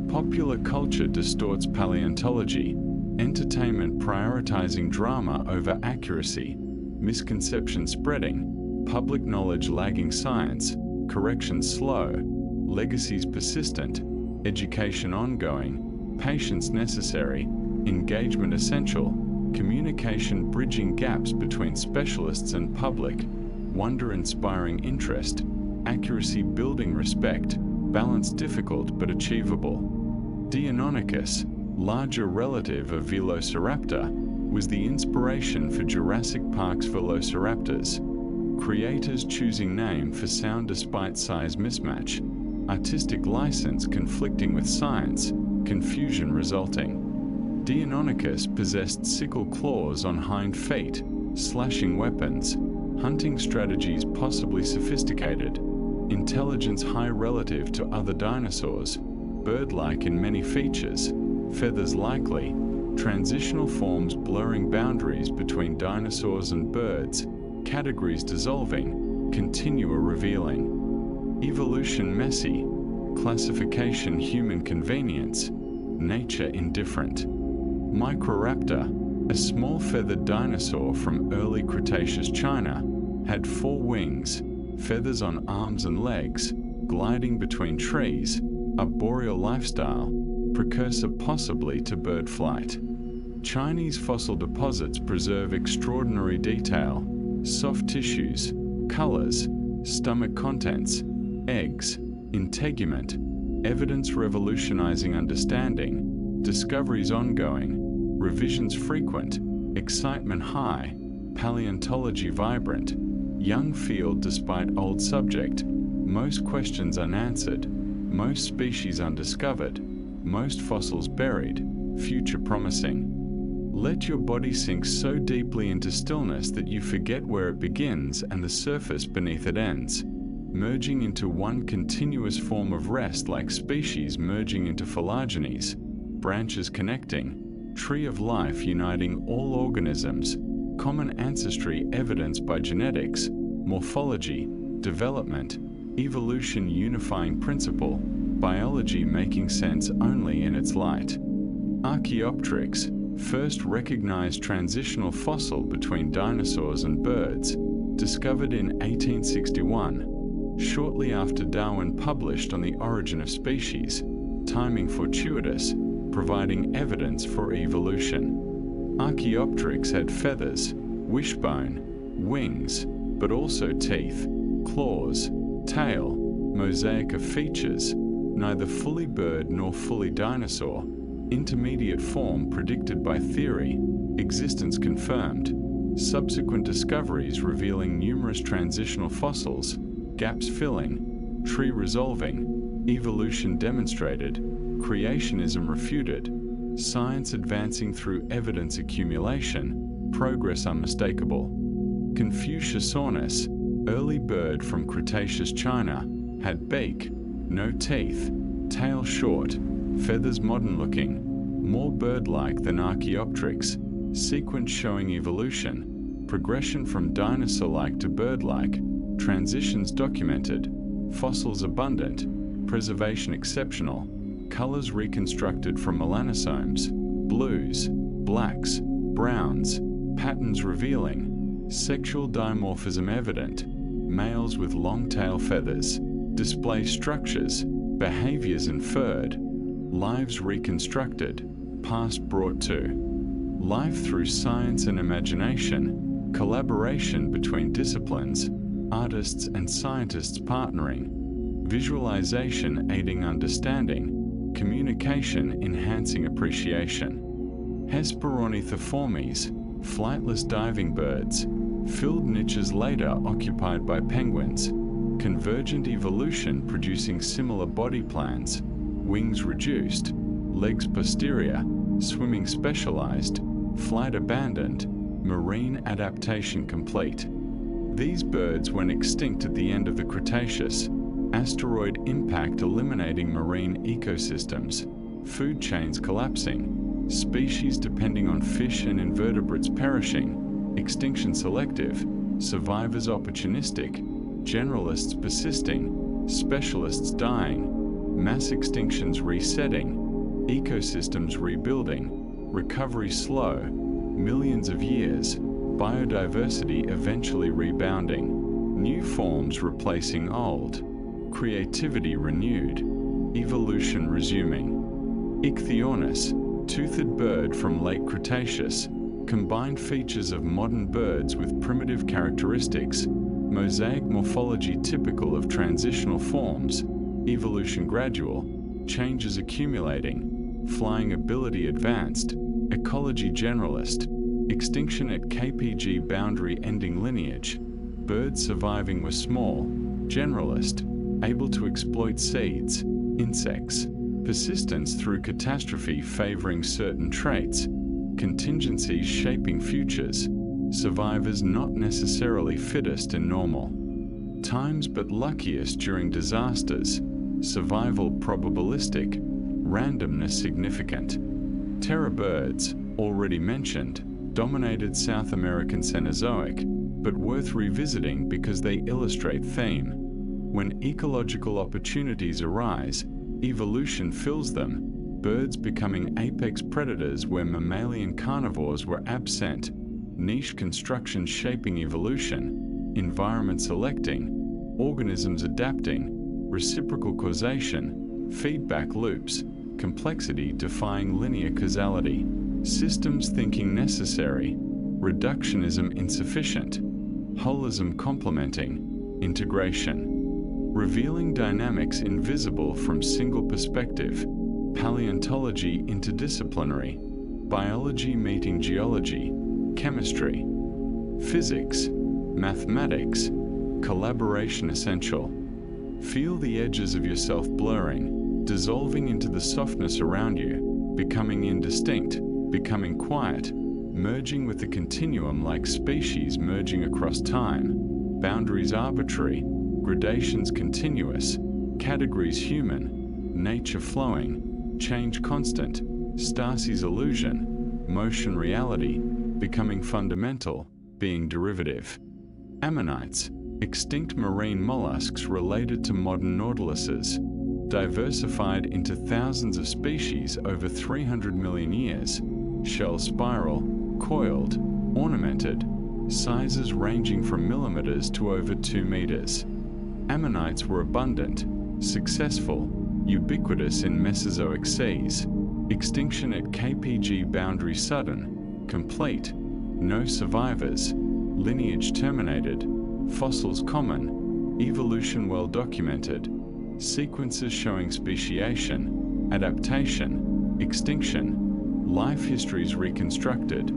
Popular culture distorts paleontology, entertainment prioritizing drama over accuracy, misconception spreading, public knowledge lagging science, correction slow, legacies persistent, education ongoing, patience necessary, engagement essential, communication bridging gaps between specialists and public, wonder inspiring interest, accuracy building respect, balance difficult but achievable. Deinonychus, larger relative of Velociraptor, was the inspiration for Jurassic Park's Velociraptors. Creators choosing name for sound despite size mismatch, artistic license conflicting with science, confusion resulting. Deinonychus possessed sickle claws on hind feet, slashing weapons, hunting strategies possibly sophisticated, intelligence high relative to other dinosaurs, bird-like in many features, feathers likely, transitional forms blurring boundaries between dinosaurs and birds, categories dissolving, continua revealing. Evolution messy, classification human convenience, nature indifferent. Microraptor, a small feathered dinosaur from early Cretaceous China, had 4 wings, feathers on arms and legs, gliding between trees, arboreal lifestyle, precursor possibly to bird flight. Chinese fossil deposits preserve extraordinary detail, soft tissues, colors, stomach contents, eggs, integument, evidence revolutionizing understanding, discoveries ongoing, revisions frequent, excitement high, paleontology vibrant, young field despite old subject, most questions unanswered, most species undiscovered, most fossils buried, future promising. Let your body sink so deeply into stillness that you forget where it begins and the surface beneath it ends. merging into one continuous form of rest, like species merging into phylogenies, branches connecting, tree of life uniting all organisms, common ancestry evidenced by genetics, morphology, development, evolution unifying principle, biology making sense only in its light. Archaeopteryx, first recognized transitional fossil between dinosaurs and birds, discovered in 1861, shortly after Darwin published on the origin of species, timing fortuitous, providing evidence for evolution. Archaeopteryx had feathers, wishbone, wings, but also teeth, claws, tail, mosaic of features, neither fully bird nor fully dinosaur, intermediate form predicted by theory, existence confirmed, subsequent discoveries revealing numerous transitional fossils, gaps filling, tree resolving, evolution demonstrated, creationism refuted, science advancing through evidence accumulation, progress unmistakable. Confuciusornis, early bird from Cretaceous China, had beak, no teeth, tail short, feathers modern-looking, more bird-like than Archaeopteryx, sequence showing evolution, progression from dinosaur-like to bird-like, transitions documented, fossils abundant, preservation exceptional, colors reconstructed from melanosomes, blues, blacks, browns, patterns revealing, sexual dimorphism evident, males with long tail feathers, display structures, behaviors inferred, lives reconstructed, past brought to life through science and imagination, collaboration between disciplines, artists and scientists partnering, visualization aiding understanding, communication enhancing appreciation. Hesperornithoformes, flightless diving birds, filled niches later occupied by penguins, convergent evolution producing similar body plans, wings reduced, legs posterior, swimming specialized, flight abandoned, marine adaptation complete. These birds went extinct at the end of the Cretaceous, asteroid impact eliminating marine ecosystems, food chains collapsing, species depending on fish and invertebrates perishing, extinction selective, survivors opportunistic, generalists persisting, specialists dying, mass extinctions resetting, ecosystems rebuilding, recovery slow, millions of years, biodiversity eventually rebounding, new forms replacing old, creativity renewed, evolution resuming. Ichthyornis, toothed bird from late Cretaceous, combined features of modern birds with primitive characteristics, mosaic morphology typical of transitional forms, evolution gradual, changes accumulating, flying ability advanced, ecology generalist, extinction at KPG boundary ending lineage, birds surviving were small, generalist, able to exploit seeds, insects, persistence through catastrophe favoring certain traits, contingencies shaping futures, survivors not necessarily fittest in normal times but luckiest during disasters, survival probabilistic, randomness significant. Terror birds, already mentioned, dominated South American Cenozoic, but worth revisiting because they illustrate theme. When ecological opportunities arise, evolution fills them, birds becoming apex predators where mammalian carnivores were absent, niche construction shaping evolution, environment selecting, organisms adapting, reciprocal causation, feedback loops, complexity defying linear causality, systems thinking necessary, reductionism insufficient, holism complementing, integration. Revealing dynamics invisible from single perspective, paleontology interdisciplinary, biology meeting geology, chemistry, physics, mathematics, collaboration essential. Feel the edges of yourself blurring, dissolving into the softness around you, becoming indistinct, becoming quiet, merging with the continuum like species merging across time, boundaries arbitrary, gradations continuous, categories human, nature flowing, change constant, stasis illusion, motion reality, becoming fundamental, being derivative. Ammonites, extinct marine mollusks related to modern nautiluses, diversified into thousands of species over 300 million years, shell spiral, coiled, ornamented, sizes ranging from millimeters to over 2 meters. Ammonites were abundant, successful, ubiquitous in Mesozoic seas. Extinction at KPG boundary sudden, complete, no survivors, lineage terminated, fossils common, evolution well documented, sequences showing speciation, adaptation, extinction, life histories reconstructed,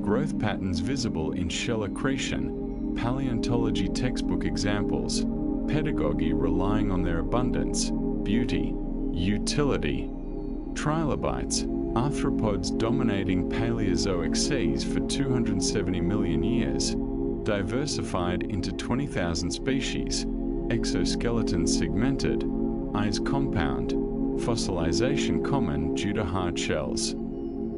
growth patterns visible in shell accretion, paleontology textbook examples, pedagogy relying on their abundance, beauty, utility. Trilobites, arthropods dominating Paleozoic seas for 270 million years, diversified into 20,000 species, exoskeleton segmented, eyes compound, fossilization common due to hard shells.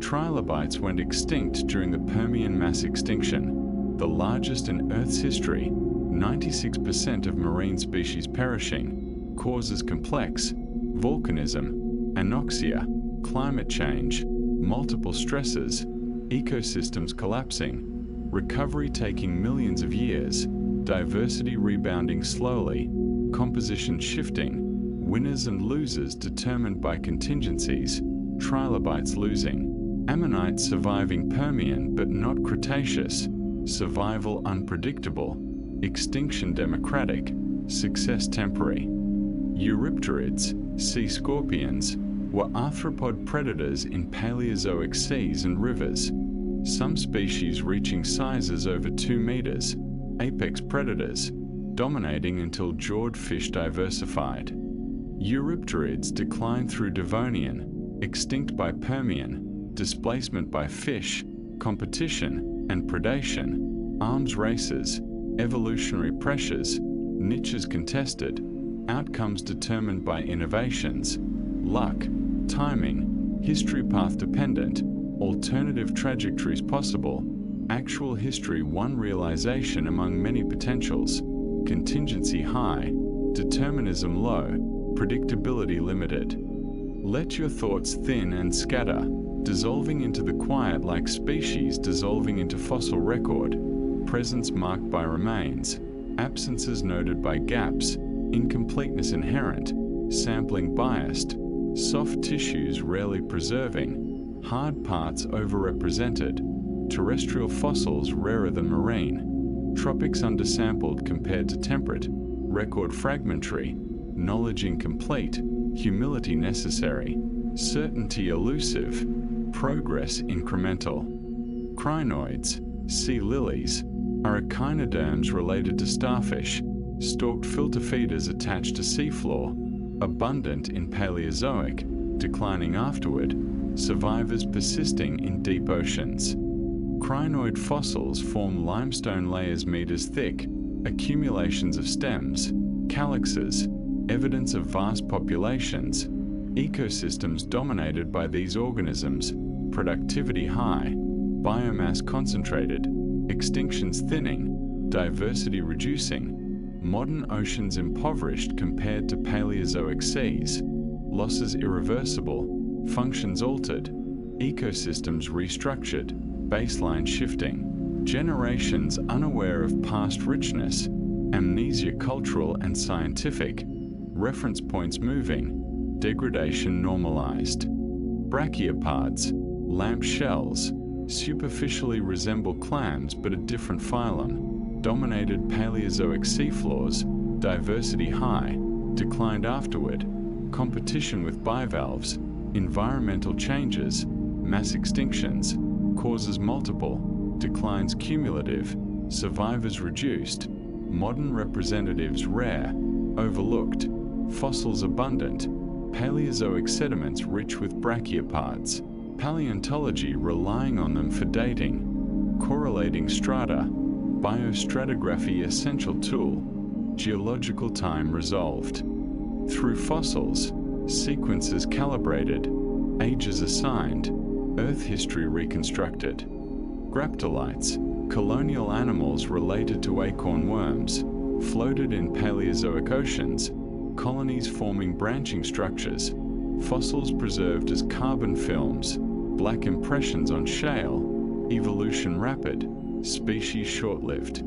Trilobites went extinct during the Permian mass extinction, the largest in Earth's history, 96% of marine species perishing, causes complex, volcanism, anoxia, climate change, multiple stresses, ecosystems collapsing, recovery taking millions of years, diversity rebounding slowly, composition shifting, winners and losers determined by contingencies, trilobites losing, ammonites surviving Permian but not Cretaceous, survival unpredictable, extinction democratic, success temporary. Eurypterids, sea scorpions, were arthropod predators in Paleozoic seas and rivers, some species reaching sizes over 2 meters, apex predators, dominating until jawed fish diversified. Eurypterids declined through Devonian, extinct by Permian, displacement by fish, competition and predation, arms races, evolutionary pressures, niches contested, outcomes determined by innovations, luck, timing, history path dependent, alternative trajectories possible, actual history one realization among many potentials, contingency high, determinism low, predictability limited. Let your thoughts thin and scatter, dissolving into the quiet like species dissolving into fossil record, presence marked by remains, absences noted by gaps, incompleteness inherent, sampling biased, soft tissues rarely preserving, hard parts overrepresented, terrestrial fossils rarer than marine, tropics undersampled compared to temperate, record fragmentary, knowledge incomplete, humility necessary, certainty elusive, progress incremental. Crinoids, sea lilies, are echinoderms related to starfish, stalked filter feeders attached to seafloor, abundant in Paleozoic, declining afterward, survivors persisting in deep oceans. Crinoid fossils form limestone layers meters thick, accumulations of stems, calyxes, evidence of vast populations, ecosystems dominated by these organisms, productivity high, biomass concentrated, extinctions thinning, diversity reducing, modern oceans impoverished compared to Paleozoic seas, losses irreversible, functions altered, ecosystems restructured, baseline shifting, generations unaware of past richness, amnesia cultural and scientific, reference points moving, degradation normalized. Brachiopods, lamp shells, superficially resemble clams but a different phylum, dominated Paleozoic seafloors, diversity high, declined afterward, competition with bivalves, environmental changes, mass extinctions, causes multiple, declines cumulative, survivors reduced, modern representatives rare, overlooked, fossils abundant, Paleozoic sediments rich with brachiopods, paleontology relying on them for dating, correlating strata, biostratigraphy essential tool, geological time resolved. Through fossils, sequences calibrated, ages assigned, Earth history reconstructed. Graptolites, colonial animals related to acorn worms, floated in Paleozoic oceans, colonies forming branching structures, fossils preserved as carbon films, black impressions on shale, evolution rapid, species short-lived.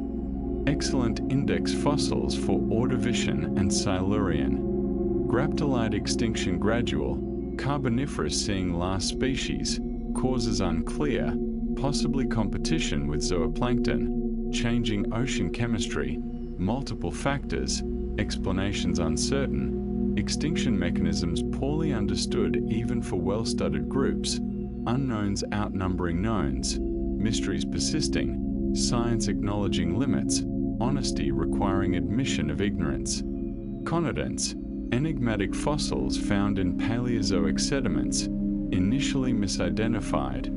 Excellent index fossils for Ordovician and Silurian. Graptolite extinction gradual, Carboniferous seeing last species, causes unclear, possibly competition with zooplankton, changing ocean chemistry, multiple factors, explanations uncertain, extinction mechanisms poorly understood even for well-studied groups, unknowns outnumbering knowns, mysteries persisting, science acknowledging limits, honesty requiring admission of ignorance. Conodonts, enigmatic fossils found in Paleozoic sediments, initially misidentified,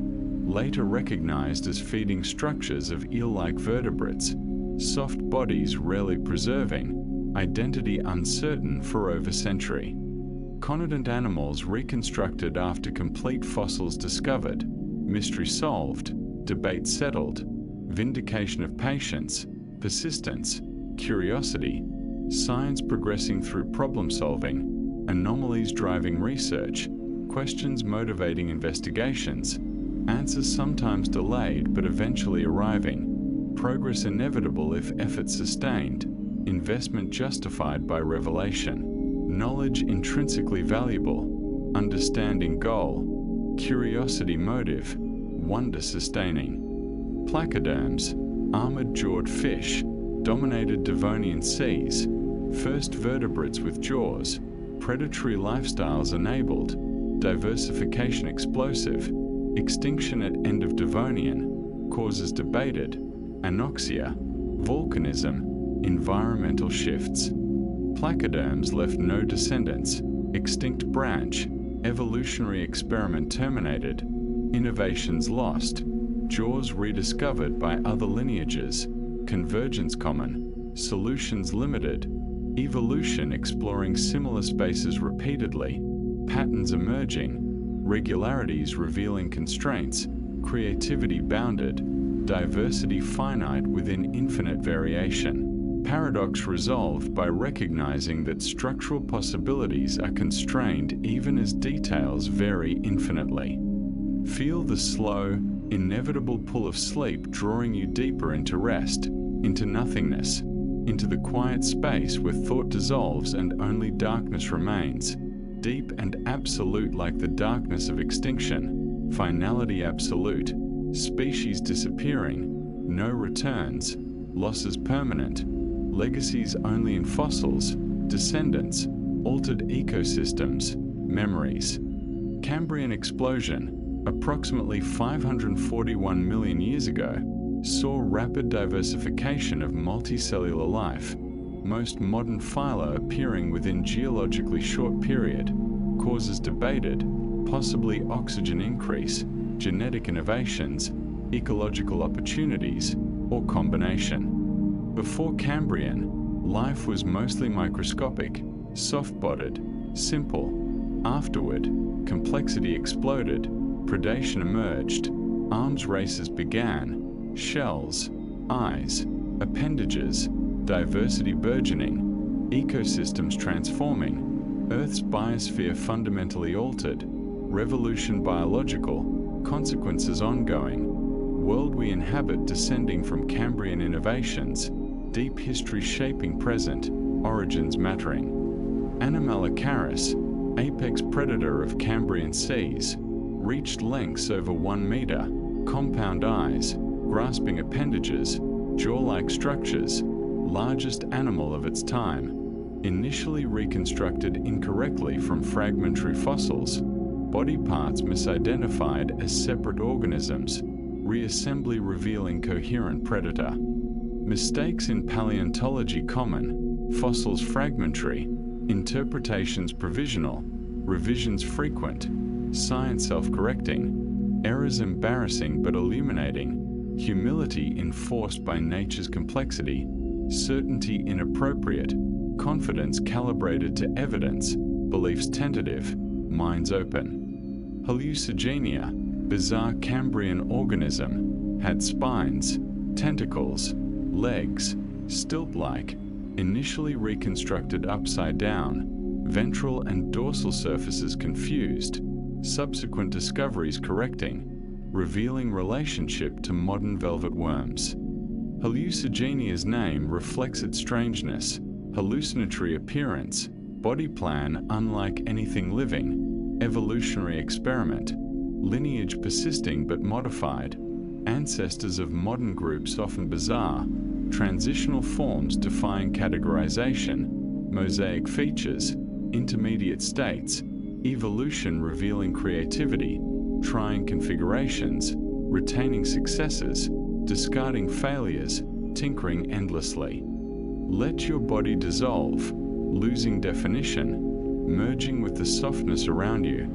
later recognized as feeding structures of eel-like vertebrates, soft bodies rarely preserving, identity uncertain for over a century. Conodont animals reconstructed after complete fossils discovered, mystery solved, debate settled, vindication of patience, persistence, curiosity, science progressing through problem solving, anomalies driving research, questions motivating investigations, answers sometimes delayed but eventually arriving, progress inevitable if effort sustained, investment justified by revelation, knowledge intrinsically valuable, understanding goal, curiosity motive, wonder sustaining. Placoderms, armored-jawed fish, dominated Devonian seas, first vertebrates with jaws, predatory lifestyles enabled, diversification explosive, extinction at end of Devonian, causes debated, anoxia, volcanism, environmental shifts. Placoderms left no descendants, extinct branch, evolutionary experiment terminated, innovations lost, jaws rediscovered by other lineages, convergence common, solutions limited, evolution exploring similar spaces repeatedly, patterns emerging, regularities revealing constraints, creativity bounded, diversity finite within infinite variation. Paradox resolved by recognizing that structural possibilities are constrained even as details vary infinitely. Feel the slow, inevitable pull of sleep drawing you deeper into rest, into nothingness, into the quiet space where thought dissolves and only darkness remains, deep and absolute like the darkness of extinction, finality absolute, species disappearing, no returns, losses permanent, legacies only in fossils, descendants, altered ecosystems, memories. Cambrian explosion, approximately 541 million years ago, saw rapid diversification of multicellular life, most modern phyla appearing within geologically short period, causes debated, possibly oxygen increase, genetic innovations, ecological opportunities, or combination. Before Cambrian, life was mostly microscopic, soft-bodied, simple. Afterward, complexity exploded, predation emerged, arms races began, shells, eyes, appendages, diversity burgeoning, ecosystems transforming, Earth's biosphere fundamentally altered, revolution biological, consequences ongoing, world we inhabit descending from Cambrian innovations, deep history shaping present, origins mattering. Anomalocaris, apex predator of Cambrian seas, reached lengths over 1 meter, compound eyes, grasping appendages, jaw-like structures, largest animal of its time, initially reconstructed incorrectly from fragmentary fossils, body parts misidentified as separate organisms, reassembly revealing coherent predator. Mistakes in paleontology common, fossils fragmentary, interpretations provisional, revisions frequent, science self-correcting, errors embarrassing but illuminating, humility enforced by nature's complexity, certainty inappropriate, confidence calibrated to evidence, beliefs tentative, minds open. Hallucigenia, bizarre Cambrian organism, had spines, tentacles, legs, stilt-like, initially reconstructed upside down, ventral and dorsal surfaces confused, subsequent discoveries correcting, revealing relationship to modern velvet worms. Hallucigenia's name reflects its strangeness, hallucinatory appearance, body plan unlike anything living, evolutionary experiment, lineage persisting but modified, ancestors of modern groups often bizarre, transitional forms defying categorization, mosaic features, intermediate states, evolution revealing creativity, trying configurations, retaining successes, discarding failures, tinkering endlessly. Let your body dissolve, losing definition, merging with the softness around you,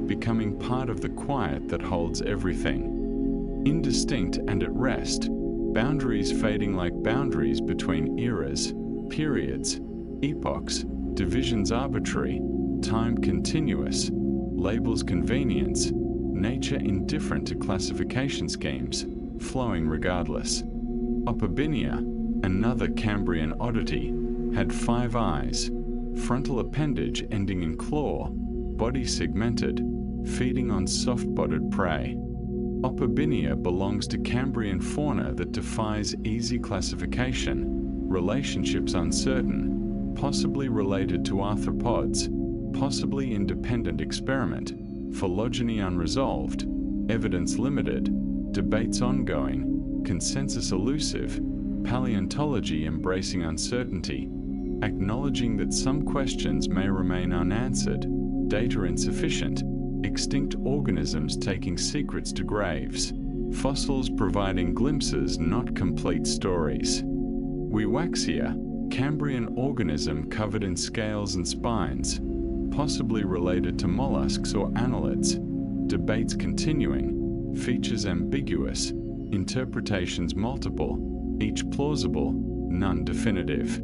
becoming part of the quiet that holds everything. Indistinct and at rest, boundaries fading like boundaries between eras, periods, epochs, divisions arbitrary, time continuous, labels convenience, nature indifferent to classification schemes, flowing regardless. Opabinia, another Cambrian oddity, had 5 eyes, frontal appendage ending in claw, body segmented, feeding on soft-bodied prey. Opabinia belongs to Cambrian fauna that defies easy classification, relationships uncertain, possibly related to arthropods, possibly independent experiment, phylogeny unresolved, evidence limited, debates ongoing, consensus elusive, paleontology embracing uncertainty, acknowledging that some questions may remain unanswered, data insufficient, extinct organisms taking secrets to graves, fossils providing glimpses not complete stories. Wiwaxia, Cambrian organism covered in scales and spines, possibly related to mollusks or annelids, debates continuing, features ambiguous, interpretations multiple, each plausible, none definitive.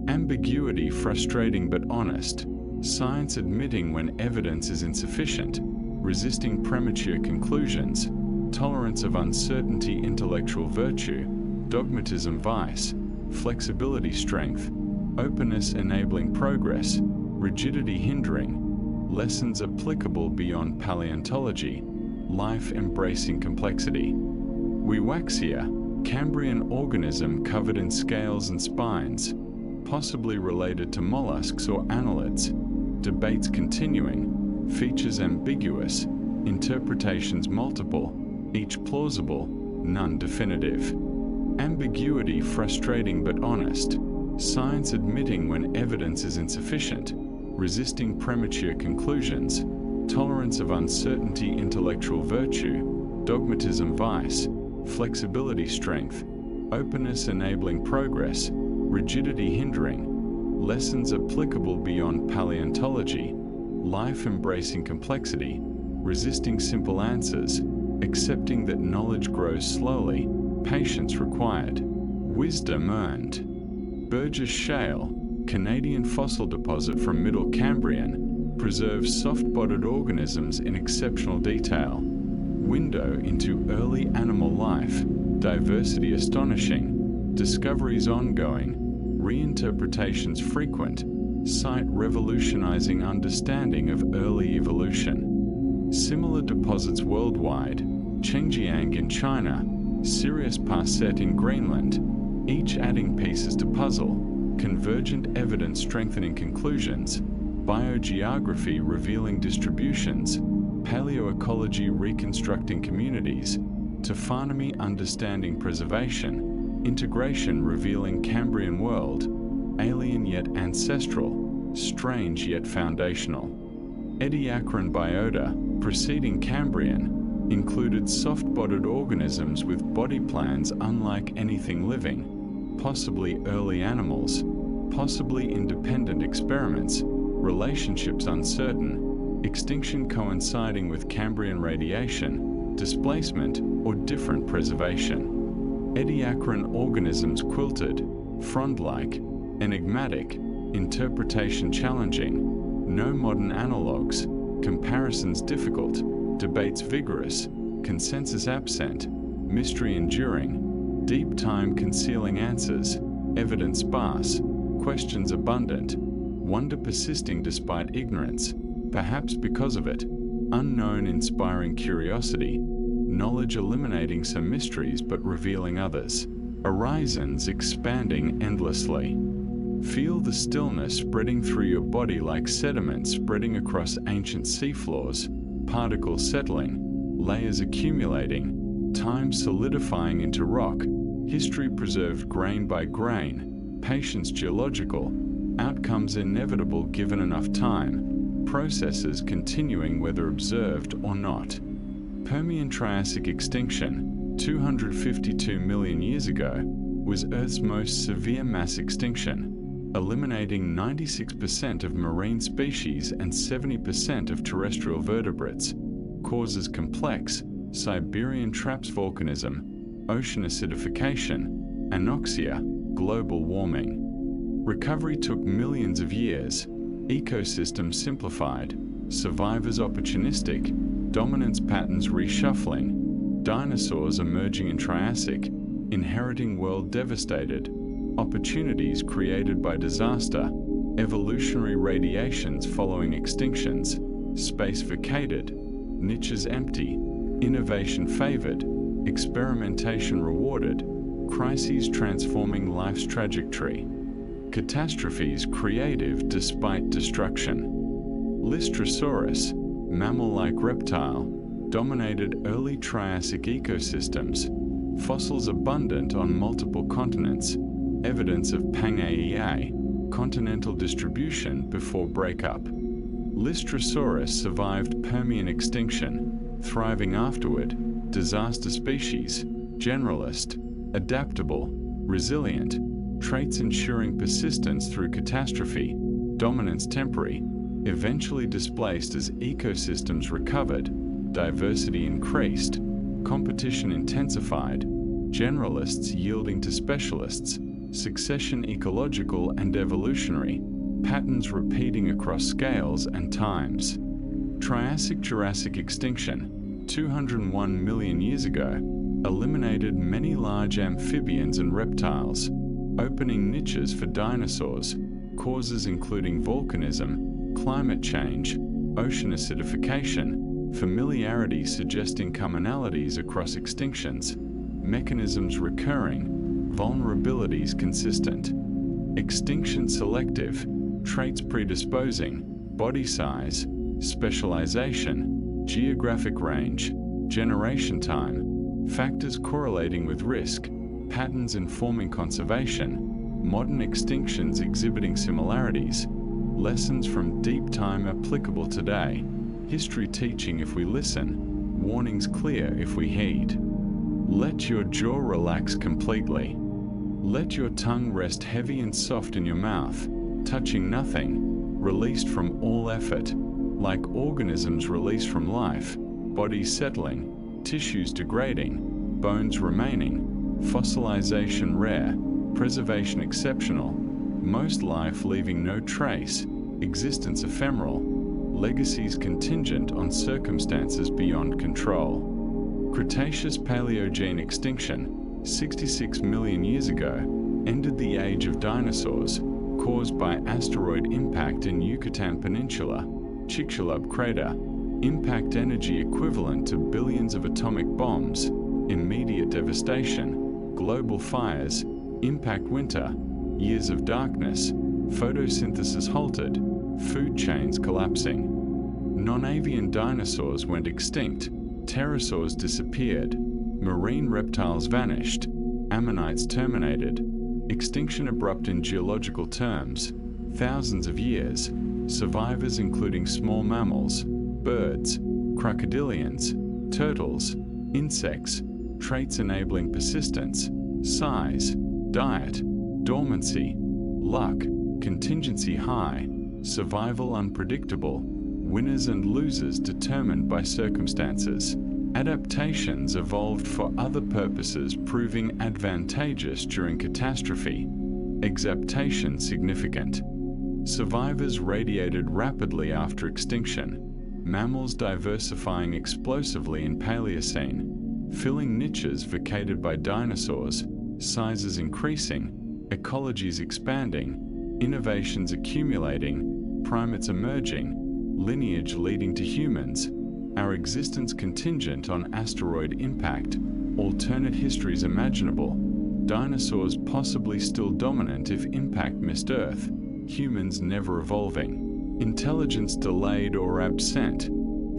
Ambiguity frustrating but honest, science admitting when evidence is insufficient, resisting premature conclusions, tolerance of uncertainty intellectual virtue, dogmatism vice, flexibility strength, openness enabling progress, rigidity hindering, lessons applicable beyond paleontology, life embracing complexity. Wiwaxia, Cambrian organism covered in scales and spines, possibly related to mollusks or annelids, debates continuing, features ambiguous, interpretations multiple, each plausible, none definitive. Ambiguity frustrating but honest, science admitting when evidence is insufficient, resisting premature conclusions, tolerance of uncertainty intellectual virtue, dogmatism vice, flexibility strength, openness enabling progress, rigidity hindering, lessons applicable beyond paleontology, life embracing complexity, resisting simple answers, accepting that knowledge grows slowly, patience required, wisdom earned. Burgess Shale, Canadian fossil deposit from Middle Cambrian, preserves soft-bodied organisms in exceptional detail. Window into early animal life, diversity astonishing, discoveries ongoing, reinterpretations frequent, site revolutionizing understanding of early evolution. Similar deposits worldwide, Chengjiang in China, Sirius Parset in Greenland, each adding pieces to puzzle, convergent evidence strengthening conclusions, biogeography revealing distributions, paleoecology reconstructing communities, taphonomy understanding preservation, integration revealing Cambrian world, alien yet ancestral, strange yet foundational. Ediacaran biota, preceding Cambrian, included soft-bodied organisms with body plans unlike anything living, possibly early animals, possibly independent experiments, relationships uncertain, extinction coinciding with Cambrian radiation, displacement, or different preservation. Ediacaran organisms quilted, frond-like, enigmatic, interpretation challenging, no modern analogues, comparisons difficult, debates vigorous, consensus absent, mystery enduring, deep time concealing answers, evidence sparse, questions abundant, wonder persisting despite ignorance, perhaps because of it, unknown inspiring curiosity, knowledge eliminating some mysteries but revealing others, horizons expanding endlessly. Feel the stillness spreading through your body like sediment spreading across ancient seafloors, particles settling, layers accumulating, time solidifying into rock, history preserved grain by grain, patience geological, outcomes inevitable given enough time, processes continuing whether observed or not. Permian-Triassic extinction, 252 million years ago, was Earth's most severe mass extinction, eliminating 96% of marine species and 70% of terrestrial vertebrates. Causes complex: Siberian traps volcanism, ocean acidification, anoxia, global warming. Recovery took millions of years, ecosystems simplified, survivors opportunistic, dominance patterns reshuffling, dinosaurs emerging in Triassic, inheriting world devastated, opportunities created by disaster, evolutionary radiations following extinctions, space vacated, niches empty, innovation favored, experimentation rewarded, crises transforming life's trajectory, catastrophes creative despite destruction. Lystrosaurus, mammal-like reptile, dominated early Triassic ecosystems, fossils abundant on multiple continents, evidence of Pangaea, continental distribution before breakup. Lystrosaurus survived Permian extinction, thriving afterward, disaster species, generalist, adaptable, resilient, traits ensuring persistence through catastrophe, dominance temporary, eventually displaced as ecosystems recovered, diversity increased, competition intensified, generalists yielding to specialists, succession ecological and evolutionary, patterns repeating across scales and times. Triassic-Jurassic extinction, 201 million years ago, eliminated many large amphibians and reptiles, opening niches for dinosaurs, causes including volcanism, climate change, ocean acidification, familiarity suggesting commonalities across extinctions, mechanisms recurring, vulnerabilities consistent, extinction selective, traits predisposing, body size, specialization, geographic range, generation time, factors correlating with risk, patterns informing conservation, modern extinctions exhibiting similarities, lessons from deep time applicable today, history teaching if we listen, warnings clear if we heed. Let your jaw relax completely. Let your tongue rest heavy and soft in your mouth, touching nothing, released from all effort, like organisms released from life, bodies settling, tissues degrading, bones remaining, fossilization rare, preservation exceptional, most life leaving no trace, existence ephemeral, legacies contingent on circumstances beyond control. Cretaceous-Paleogene extinction, 66 million years ago, ended the age of dinosaurs, caused by asteroid impact in Yucatan Peninsula, Chicxulub crater, impact energy equivalent to billions of atomic bombs, immediate devastation, global fires, impact winter, years of darkness, photosynthesis halted, food chains collapsing. Non-avian dinosaurs went extinct, pterosaurs disappeared, marine reptiles vanished, ammonites terminated, extinction abrupt in geological terms, thousands of years, survivors including small mammals, birds, crocodilians, turtles, insects, traits enabling persistence, size, diet, dormancy, luck, contingency high, survival unpredictable, winners and losers determined by circumstances. Adaptations evolved for other purposes proving advantageous during catastrophe. Exaptation significant. Survivors radiated rapidly after extinction. Mammals diversifying explosively in Paleocene, filling niches vacated by dinosaurs, sizes increasing, ecologies expanding, innovations accumulating, primates emerging, lineage leading to humans, our existence contingent on asteroid impact, alternate histories imaginable, dinosaurs possibly still dominant if impact missed Earth, humans never evolving, intelligence delayed or absent,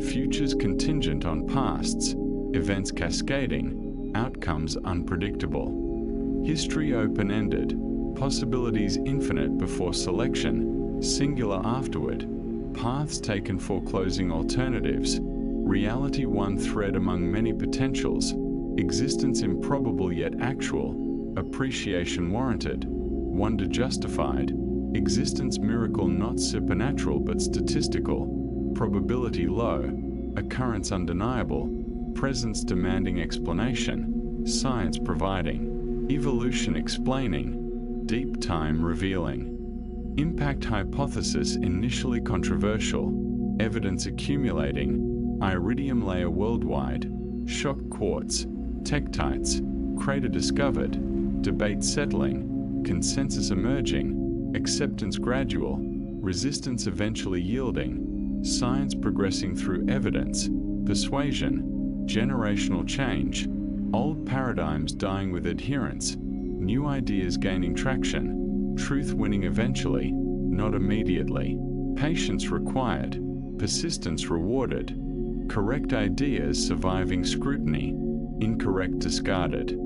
futures contingent on pasts, events cascading, outcomes unpredictable, history open-ended, possibilities infinite before selection, singular afterward, paths taken foreclosing alternatives, reality one thread among many potentials, existence improbable yet actual, appreciation warranted, wonder justified, existence miracle not supernatural but statistical, probability low, occurrence undeniable, presence demanding explanation, science providing, evolution explaining, deep time revealing. Impact hypothesis initially controversial, evidence accumulating, iridium layer worldwide, shock quartz, tektites, crater discovered, debate settling, consensus emerging, acceptance gradual, resistance eventually yielding, science progressing through evidence, persuasion, generational change, old paradigms dying with adherence, new ideas gaining traction, truth winning eventually, not immediately, patience required, persistence rewarded, correct ideas surviving scrutiny, incorrect discarded,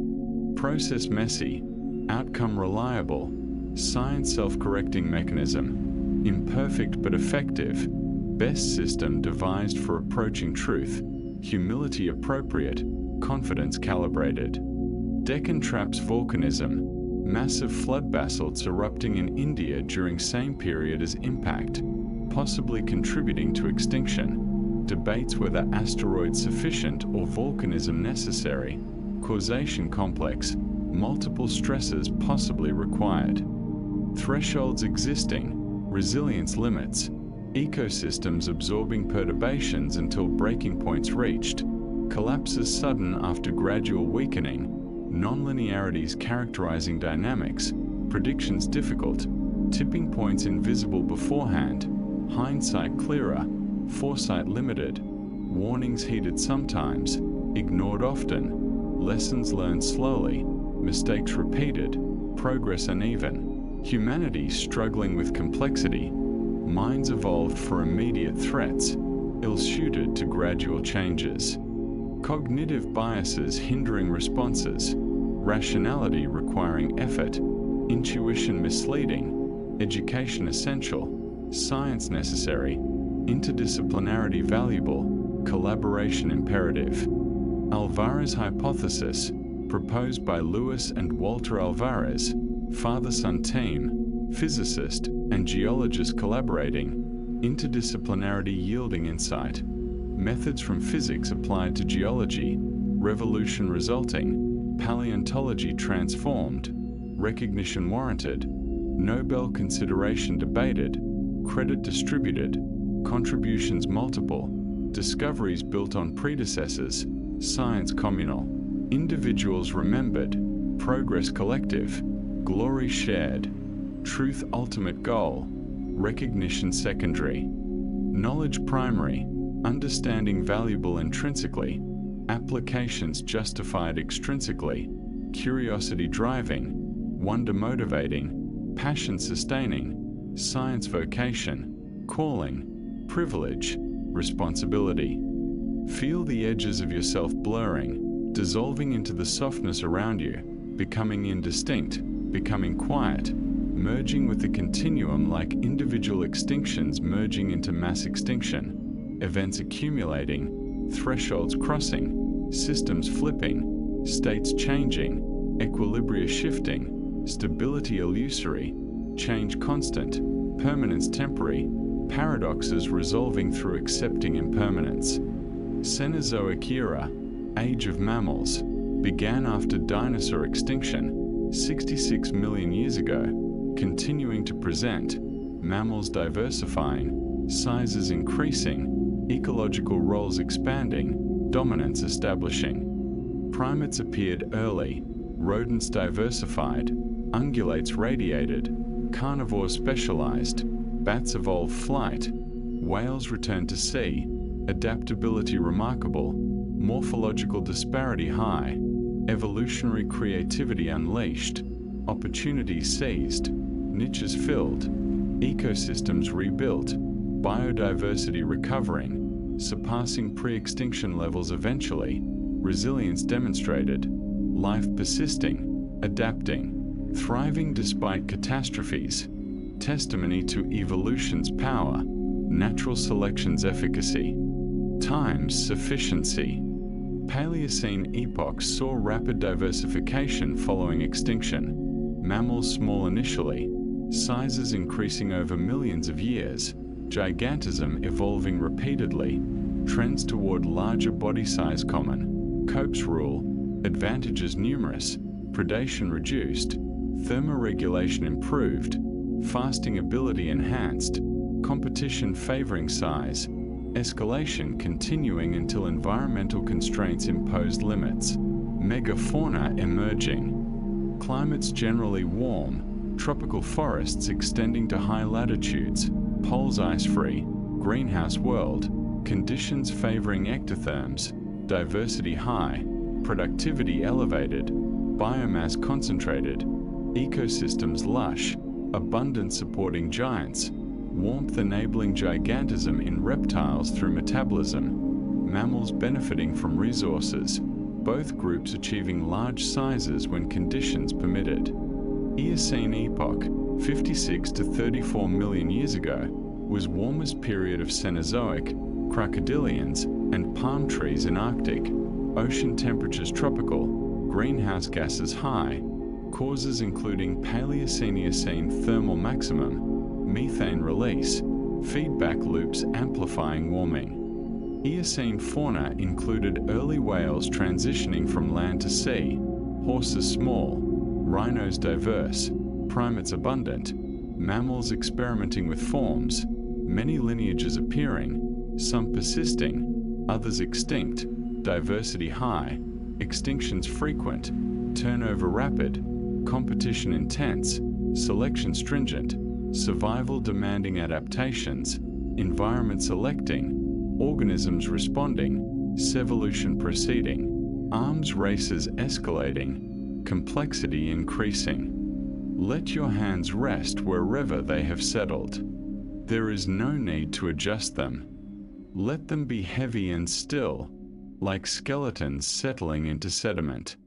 process messy, outcome reliable, science self-correcting mechanism, imperfect but effective, best system devised for approaching truth, humility appropriate, confidence calibrated. Deccan traps volcanism, massive flood basalts erupting in India during same period as impact, possibly contributing to extinction, debates whether asteroid sufficient or volcanism necessary, causation complex, multiple stresses possibly required, thresholds existing, resilience limits, ecosystems absorbing perturbations until breaking points reached, collapses sudden after gradual weakening, non-linearities characterizing dynamics, predictions difficult, tipping points invisible beforehand, hindsight clearer, foresight limited, warnings heeded sometimes, ignored often, lessons learned slowly, mistakes repeated, progress uneven, humanity struggling with complexity, minds evolved for immediate threats, ill-suited to gradual changes, cognitive biases hindering responses, rationality requiring effort, intuition misleading, education essential, science necessary, interdisciplinarity valuable, collaboration imperative. Alvarez hypothesis, proposed by Lewis and Walter Alvarez, father-son team, physicist and geologist collaborating, interdisciplinarity yielding insight, methods from physics applied to geology, revolution resulting, paleontology transformed, recognition warranted, Nobel consideration debated, credit distributed, contributions multiple, discoveries built on predecessors, science communal, individuals remembered, progress collective, glory shared, truth ultimate goal, recognition secondary, knowledge primary, understanding valuable intrinsically, applications justified extrinsically, curiosity driving, wonder motivating, passion sustaining, science vocation, calling, privilege, responsibility. Feel the edges of yourself blurring, dissolving into the softness around you, becoming indistinct, becoming quiet, merging with the continuum like individual extinctions merging into mass extinction, events accumulating, thresholds crossing, systems flipping, states changing, equilibria shifting, stability illusory, change constant, permanence temporary, paradoxes resolving through accepting impermanence. Cenozoic era, age of mammals, began after dinosaur extinction, 66 million years ago, continuing to present, mammals diversifying, sizes increasing, ecological roles expanding, dominance establishing. Primates appeared early, rodents diversified, ungulates radiated, carnivores specialized, bats evolved flight, whales returned to sea, adaptability remarkable, morphological disparity high, evolutionary creativity unleashed, opportunity seized, niches filled, ecosystems rebuilt, biodiversity recovering, surpassing pre-extinction levels eventually, resilience demonstrated, life persisting, adapting, thriving despite catastrophes, testimony to evolution's power, natural selection's efficacy, time's sufficiency. Paleocene epochs saw rapid diversification following extinction, mammals small initially, sizes increasing over millions of years, gigantism evolving repeatedly, trends toward larger body size common, Cope's rule, advantages numerous, predation reduced, thermoregulation improved, fasting ability enhanced, competition favoring size, escalation continuing until environmental constraints imposed limits, megafauna emerging, climates generally warm, tropical forests extending to high latitudes, poles ice-free, greenhouse world, conditions favoring ectotherms, diversity high, productivity elevated, biomass concentrated, ecosystems lush, abundance supporting giants, warmth enabling gigantism in reptiles through metabolism, mammals benefiting from resources, both groups achieving large sizes when conditions permitted. Eocene epoch, 56 to 34 million years ago, was warmest period of Cenozoic, crocodilians, and palm trees in Arctic, ocean temperatures tropical, greenhouse gases high, causes including Paleocene-Eocene thermal maximum, methane release, feedback loops amplifying warming. Eocene fauna included early whales transitioning from land to sea, horses small, rhinos diverse, primates abundant, mammals experimenting with forms, many lineages appearing, some persisting, others extinct, diversity high, extinctions frequent, turnover rapid, competition intense, selection stringent, survival demanding adaptations, environment selecting, organisms responding, sevolution proceeding, arms races escalating, complexity increasing. Let your hands rest wherever they have settled. There is no need to adjust them. Let them be heavy and still, like skeletons settling into sediment.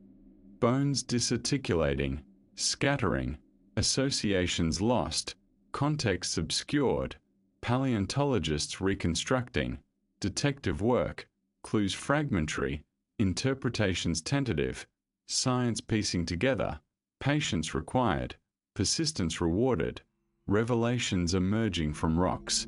Bones disarticulating, scattering, associations lost, contexts obscured, paleontologists reconstructing, detective work, clues fragmentary, interpretations tentative, science piecing together, patience required, persistence rewarded, revelations emerging from rocks.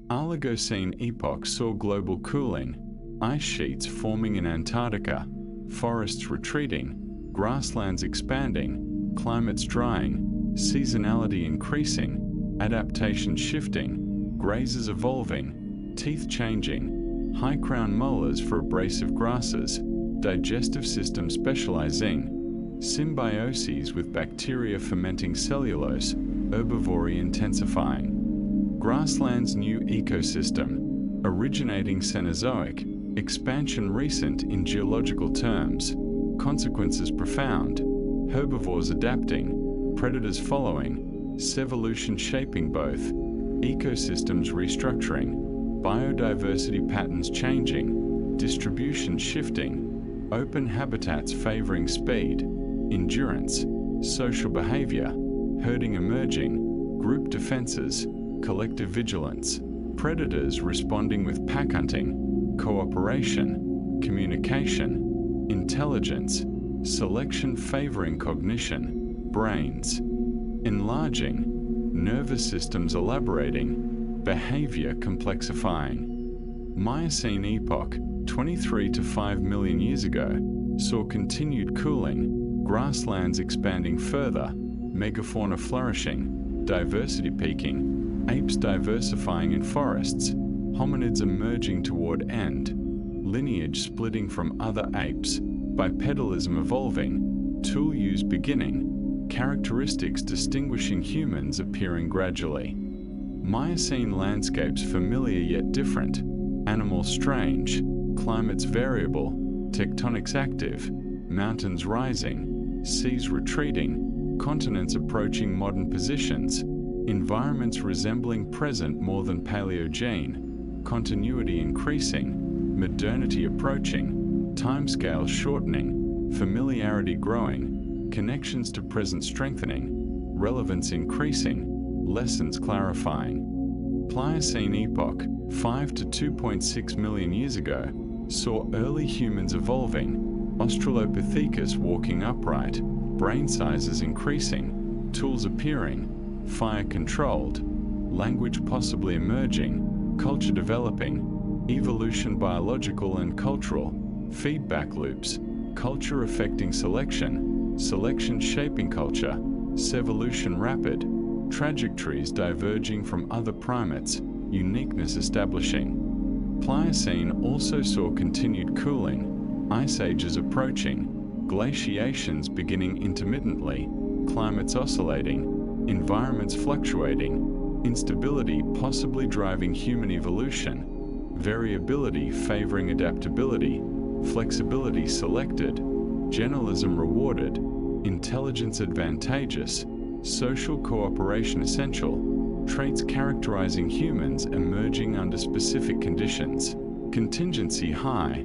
Oligocene epoch saw global cooling, ice sheets forming in Antarctica, forests retreating, grasslands expanding, climates drying, seasonality increasing, adaptation shifting, grazes evolving, teeth changing, high crown molars for abrasive grasses, digestive system specializing, symbioses with bacteria fermenting cellulose, herbivory intensifying. Grassland's new ecosystem, originating Cenozoic, expansion recent in geological terms, consequences profound, herbivores adapting, predators following, sevolution shaping both, ecosystems restructuring, biodiversity patterns changing, distribution shifting, open habitats favoring speed, endurance, social behavior, herding emerging, group defenses, collective vigilance, predators responding with pack hunting, cooperation, communication, intelligence, selection favoring cognition, brains, enlarging, nervous systems elaborating, behavior complexifying. Miocene epoch, 23 to 5 million years ago, saw continued cooling, grasslands expanding further, megafauna flourishing, diversity peaking, apes diversifying in forests, hominids emerging toward end, lineage splitting from other apes, bipedalism evolving, tool use beginning, characteristics distinguishing humans appearing gradually. Miocene landscapes familiar yet different, animals strange, climates variable, tectonics active, mountains rising, seas retreating, continents approaching modern positions, environments resembling present more than Paleogene, continuity increasing, modernity approaching, timescales shortening, familiarity growing, connections to present strengthening, relevance increasing, lessons clarifying. Pliocene epoch, 5 to 2.6 million years ago, saw early humans evolving, Australopithecus walking upright, brain sizes increasing, tools appearing, fire controlled, language possibly emerging, culture developing, evolution biological and cultural, feedback loops, culture affecting selection, selection shaping culture, sevolution rapid, trajectories diverging from other primates, uniqueness establishing. Pliocene also saw continued cooling, ice ages approaching, glaciations beginning intermittently, climates oscillating, environments fluctuating, instability possibly driving human evolution, variability favoring adaptability, flexibility selected, generalism rewarded, intelligence advantageous, social cooperation essential, traits characterizing humans emerging under specific conditions, contingency high,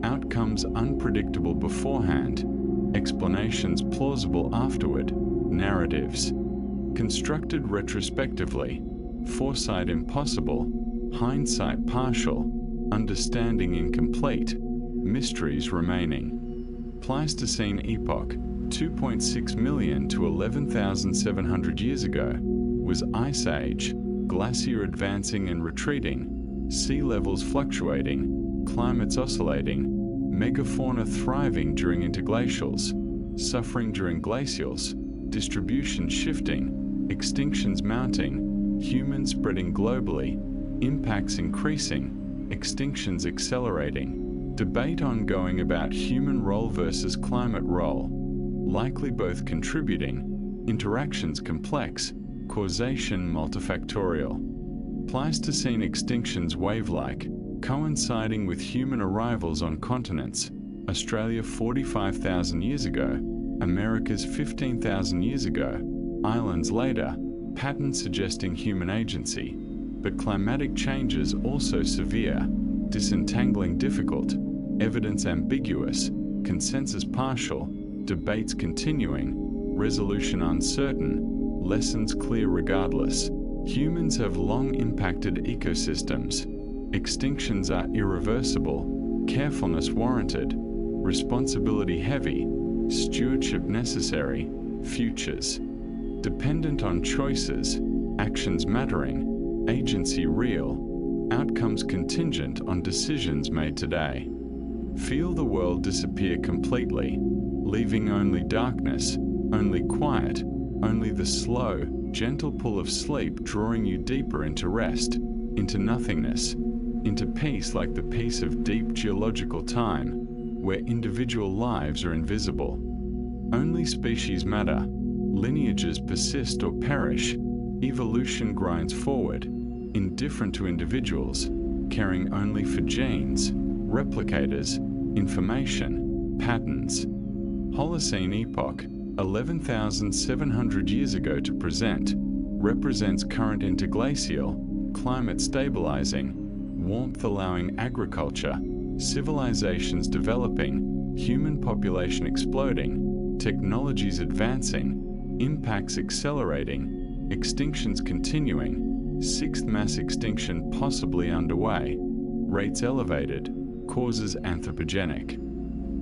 outcomes unpredictable beforehand, explanations plausible afterward, narratives, constructed retrospectively, foresight impossible, hindsight partial, understanding incomplete, mysteries remaining. Pleistocene epoch, 2.6 million to 11,700 years ago, was Ice Age, glacier advancing and retreating, sea levels fluctuating, climates oscillating, megafauna thriving during interglacials, suffering during glacials, distribution shifting, extinctions mounting, humans spreading globally, impacts increasing, extinctions accelerating, debate ongoing about human role versus climate role, likely both contributing, interactions complex, causation multifactorial. Pleistocene extinctions wave-like, coinciding with human arrivals on continents, Australia 45,000 years ago, Americas 15,000 years ago, islands later, patterns suggesting human agency, but climatic changes also severe, disentangling difficult, evidence ambiguous, consensus partial, debates continuing, resolution uncertain, lessons clear regardless. Humans have long impacted ecosystems. Extinctions are irreversible, carefulness warranted, responsibility heavy, stewardship necessary, futures dependent on choices, actions mattering, agency real, outcomes contingent on decisions made today. Feel the world disappear completely, leaving only darkness, only quiet, only the slow, gentle pull of sleep drawing you deeper into rest, into nothingness, into peace like the peace of deep geological time, where individual lives are invisible. Only species matter, lineages persist or perish, evolution grinds forward, indifferent to individuals, caring only for genes, replicators, information, patterns. Holocene epoch, 11,700 years ago to present, represents current interglacial, climate stabilizing, warmth allowing agriculture, civilizations developing, human population exploding, technologies advancing, impacts accelerating, extinctions continuing, sixth mass extinction possibly underway, rates elevated, causes anthropogenic.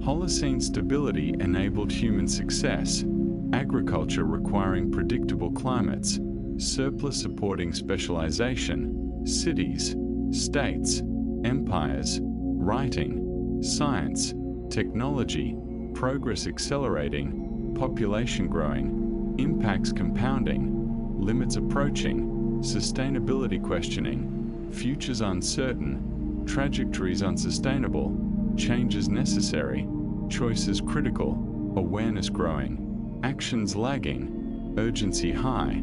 Holocene stability enabled human success, agriculture requiring predictable climates, surplus supporting specialization, cities, states, empires, writing, science, technology, progress accelerating, population growing, impacts compounding, limits approaching, sustainability questioning, futures uncertain, trajectories unsustainable, changes necessary, choices critical, awareness growing, actions lagging, urgency high,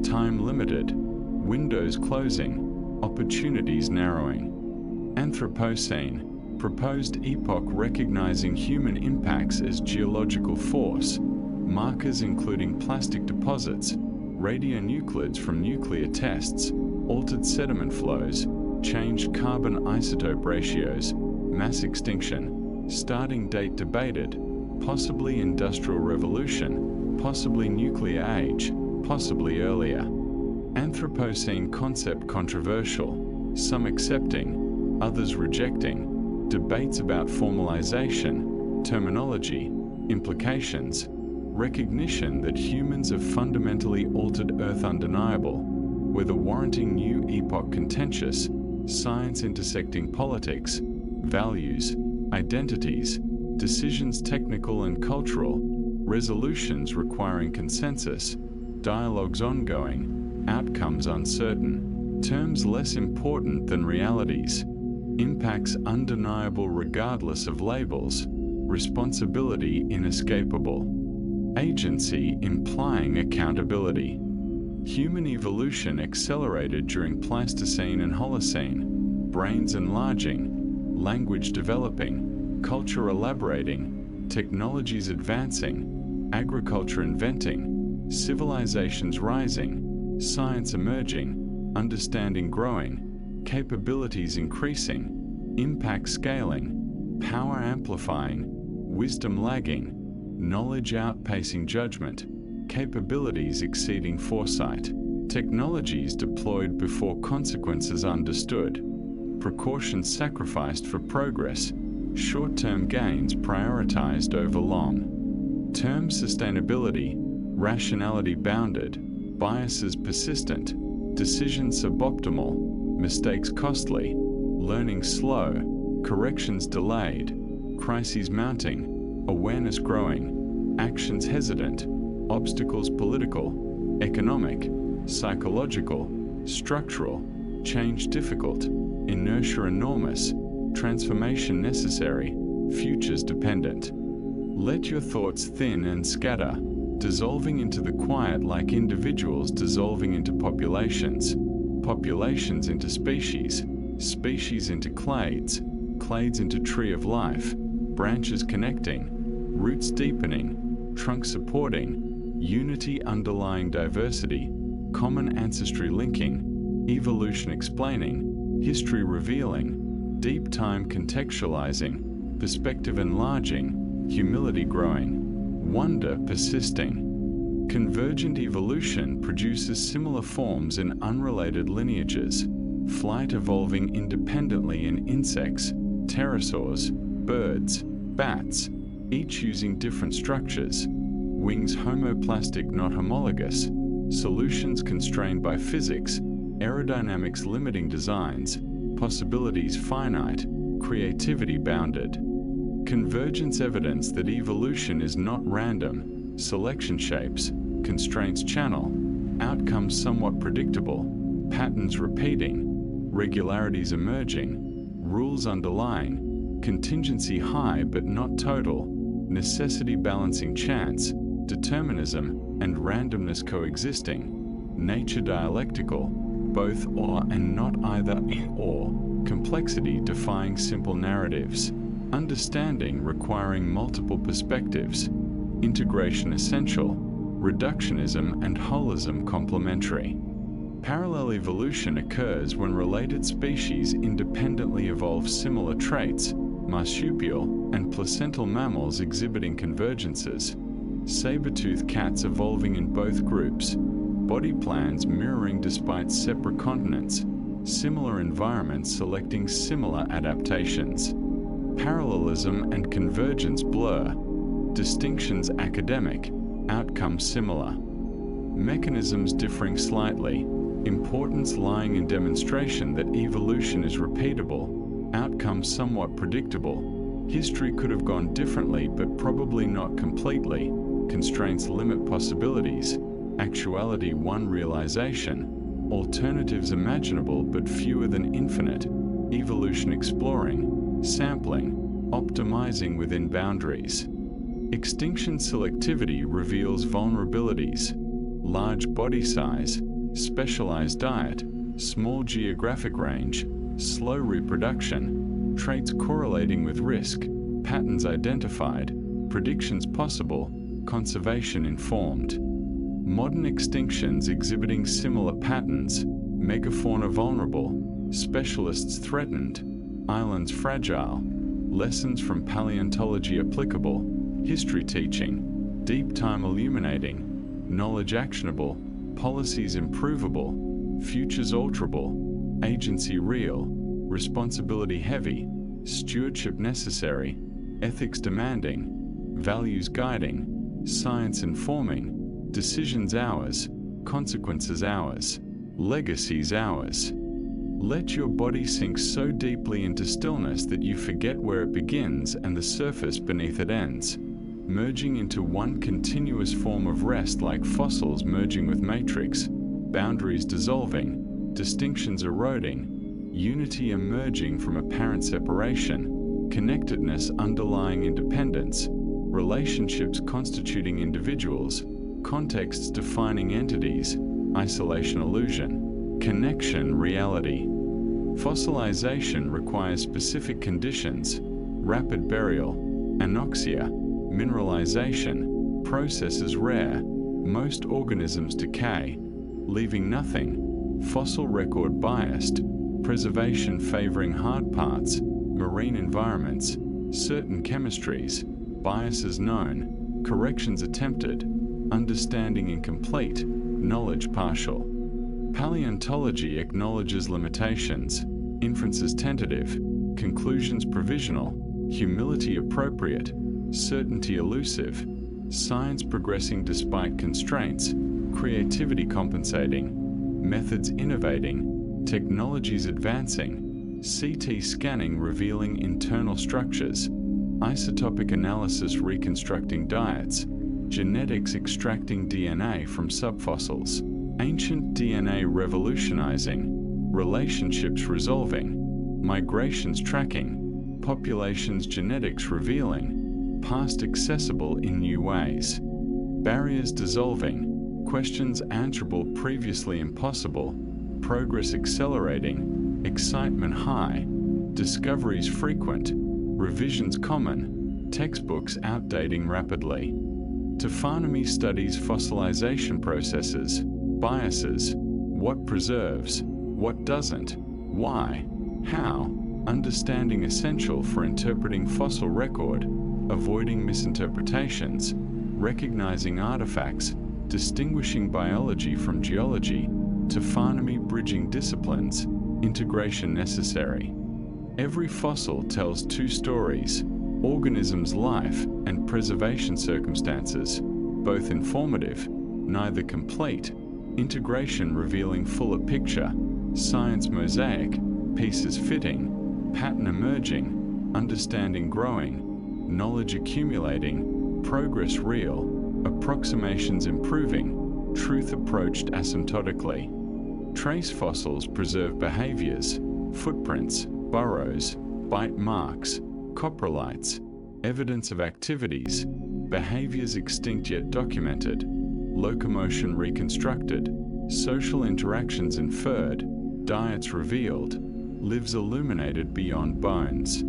time limited, windows closing, opportunities narrowing. Anthropocene, proposed epoch recognizing human impacts as geological force, markers including plastic deposits, radionuclides from nuclear tests, altered sediment flows, changed carbon isotope ratios, mass extinction, starting date debated, possibly industrial revolution, possibly nuclear age, possibly earlier. Anthropocene concept controversial, some accepting, others rejecting, debates about formalization, terminology, implications, recognition that humans have fundamentally altered Earth undeniable, whether warranting new epoch contentious, science intersecting politics, values, identities, decisions technical and cultural, resolutions requiring consensus, dialogues ongoing, outcomes uncertain, terms less important than realities, impacts undeniable regardless of labels, responsibility inescapable. Agency implying accountability. Human evolution accelerated during Pleistocene and Holocene, brains enlarging, language developing, culture elaborating, technologies advancing, agriculture inventing, civilizations rising, science emerging, understanding growing, capabilities increasing, impact scaling, power amplifying, wisdom lagging, knowledge outpacing judgment, capabilities exceeding foresight, technologies deployed before consequences understood, precautions sacrificed for progress, short-term gains prioritized over long. Term sustainability, rationality bounded, biases persistent, decisions suboptimal, mistakes costly, learning slow, corrections delayed, crises mounting, awareness growing, actions hesitant, obstacles political, economic, psychological, structural, change difficult, inertia enormous, transformation necessary, futures dependent. Let your thoughts thin and scatter, dissolving into the quiet like individuals dissolving into populations, populations into species, species into clades, clades into tree of life, branches connecting, roots deepening, trunk supporting, unity underlying diversity, common ancestry linking, evolution explaining, history revealing, deep time contextualizing, perspective enlarging, humility growing, wonder persisting. Convergent evolution produces similar forms in unrelated lineages, flight evolving independently in insects, pterosaurs, birds, bats, each using different structures, wings homoplastic not homologous, solutions constrained by physics, aerodynamics limiting designs, possibilities finite, creativity bounded. Convergence evidence that evolution is not random, selection shapes, constraints channel, outcomes somewhat predictable, patterns repeating, regularities emerging, rules underlying, contingency high but not total, necessity balancing chance, determinism and randomness coexisting, nature dialectical, both or and not either or, complexity defying simple narratives, understanding requiring multiple perspectives, integration essential, reductionism and holism complementary. Parallel evolution occurs when related species independently evolve similar traits, marsupial and placental mammals exhibiting convergences, saber-toothed cats evolving in both groups, body plans mirroring despite separate continents, similar environments selecting similar adaptations. Parallelism and convergence blur, distinctions academic, outcomes similar. Mechanisms differing slightly, importance lying in demonstration that evolution is repeatable, outcomes somewhat predictable, history could have gone differently but probably not completely, constraints limit possibilities, actuality one realization, alternatives imaginable but fewer than infinite, evolution exploring, sampling, optimizing within boundaries. Extinction selectivity reveals vulnerabilities, large body size, specialized diet, small geographic range, slow reproduction, traits correlating with risk, patterns identified, predictions possible, conservation informed. Modern extinctions exhibiting similar patterns, megafauna vulnerable, specialists threatened, islands fragile, lessons from paleontology applicable, history teaching, deep time illuminating, knowledge actionable, policies improvable, futures alterable, agency real, responsibility heavy, stewardship necessary, ethics demanding, values guiding, science informing, decisions ours, consequences ours, legacies ours. Let your body sink so deeply into stillness that you forget where it begins and the surface beneath it ends, merging into one continuous form of rest like fossils merging with matrix, boundaries dissolving, distinctions eroding, unity emerging from apparent separation, connectedness underlying independence, relationships constituting individuals, contexts defining entities, isolation illusion, connection reality. Fossilization requires specific conditions, rapid burial, anoxia, mineralization, processes rare, most organisms decay, leaving nothing, fossil record biased, preservation favoring hard parts, marine environments, certain chemistries, biases known, corrections attempted, understanding incomplete, knowledge partial. Paleontology acknowledges limitations, inferences tentative, conclusions provisional, humility appropriate, certainty elusive, science progressing despite constraints, creativity compensating, methods innovating, technologies advancing, CT scanning revealing internal structures, isotopic analysis reconstructing diets, genetics extracting DNA from subfossils, ancient DNA revolutionizing, relationships resolving, migrations tracking, populations genetics revealing, past accessible in new ways, barriers dissolving, questions answerable previously impossible, progress accelerating, excitement high, discoveries frequent, revisions common, textbooks outdating rapidly. Taxonomy studies fossilization processes, biases, what preserves, what doesn't, why, how, understanding essential for interpreting fossil record, avoiding misinterpretations, recognizing artifacts, distinguishing biology from geology, taxonomy bridging disciplines, integration necessary. Every fossil tells two stories, organism's life and preservation circumstances, both informative, neither complete, integration revealing fuller picture, science mosaic, pieces fitting, pattern emerging, understanding growing, knowledge accumulating, progress real, approximations improving, truth approached asymptotically. Trace fossils preserve behaviors, footprints, burrows, bite marks, coprolites, evidence of activities, behaviors extinct yet documented, locomotion reconstructed, social interactions inferred, diets revealed, lives illuminated beyond bones.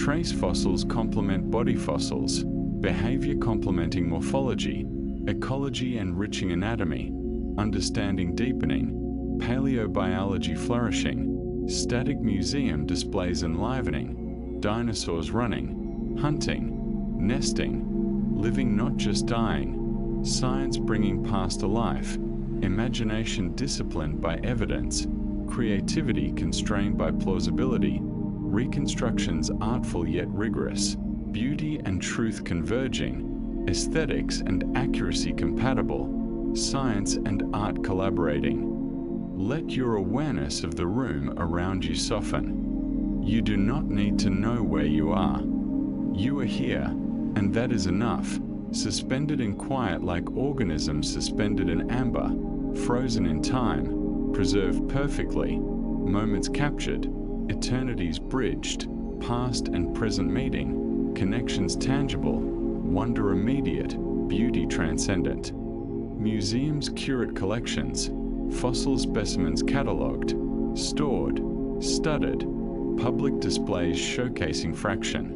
Trace fossils complement body fossils, behavior complementing morphology, ecology enriching anatomy, understanding deepening, paleobiology flourishing, static museum displays enlivening, dinosaurs running, hunting, nesting, living not just dying, science bringing past to life, imagination disciplined by evidence, creativity constrained by plausibility, reconstructions artful yet rigorous, beauty and truth converging, aesthetics and accuracy compatible, science and art collaborating. Let your awareness of the room around you soften. You do not need to know where you are. You are here, and that is enough. suspended in quiet like organisms suspended in amber, frozen in time, preserved perfectly, moments captured, eternities bridged, past and present meeting, connections tangible, wonder immediate, beauty transcendent. Museums curate collections, fossil specimens catalogued, stored, studied, public displays showcasing fraction.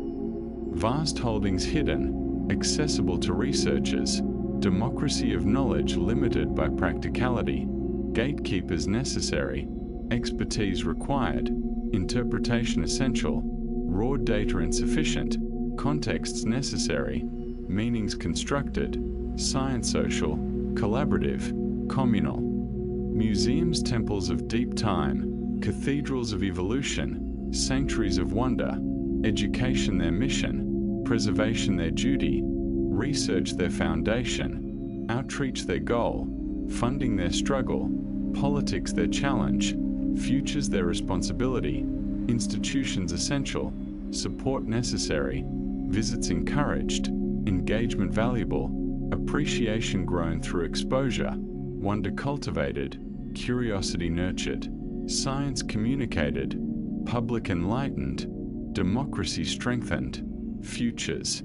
Vast holdings hidden, accessible to researchers, democracy of knowledge limited by practicality, gatekeepers necessary, expertise required, interpretation essential, raw data insufficient, contexts necessary, meanings constructed, science social, collaborative, communal. Museums, temples of deep time, cathedrals of evolution, sanctuaries of wonder, education their mission, preservation their duty, research their foundation, outreach their goal, funding their struggle, politics their challenge, futures their responsibility, institutions essential, support necessary, visits encouraged, engagement valuable, appreciation grown through exposure, wonder cultivated, curiosity nurtured, science communicated, public enlightened, democracy strengthened, futures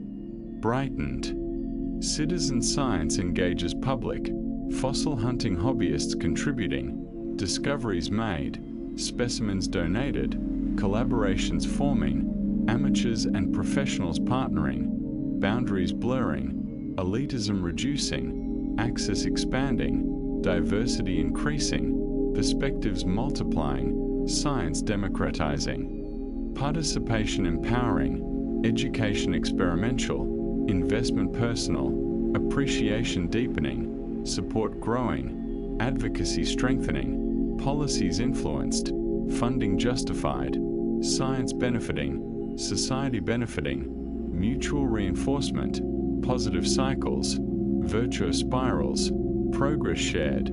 brightened. Citizen science engages public, fossil hunting hobbyists contributing, discoveries made, specimens donated, collaborations forming, amateurs and professionals partnering, boundaries blurring, elitism reducing, access expanding, diversity increasing, perspectives multiplying, science democratizing, participation empowering, education experimental, investment personal, appreciation deepening, support growing, advocacy strengthening, policies influenced, funding justified, science benefiting, society benefiting, mutual reinforcement, positive cycles, virtuous spirals, progress shared,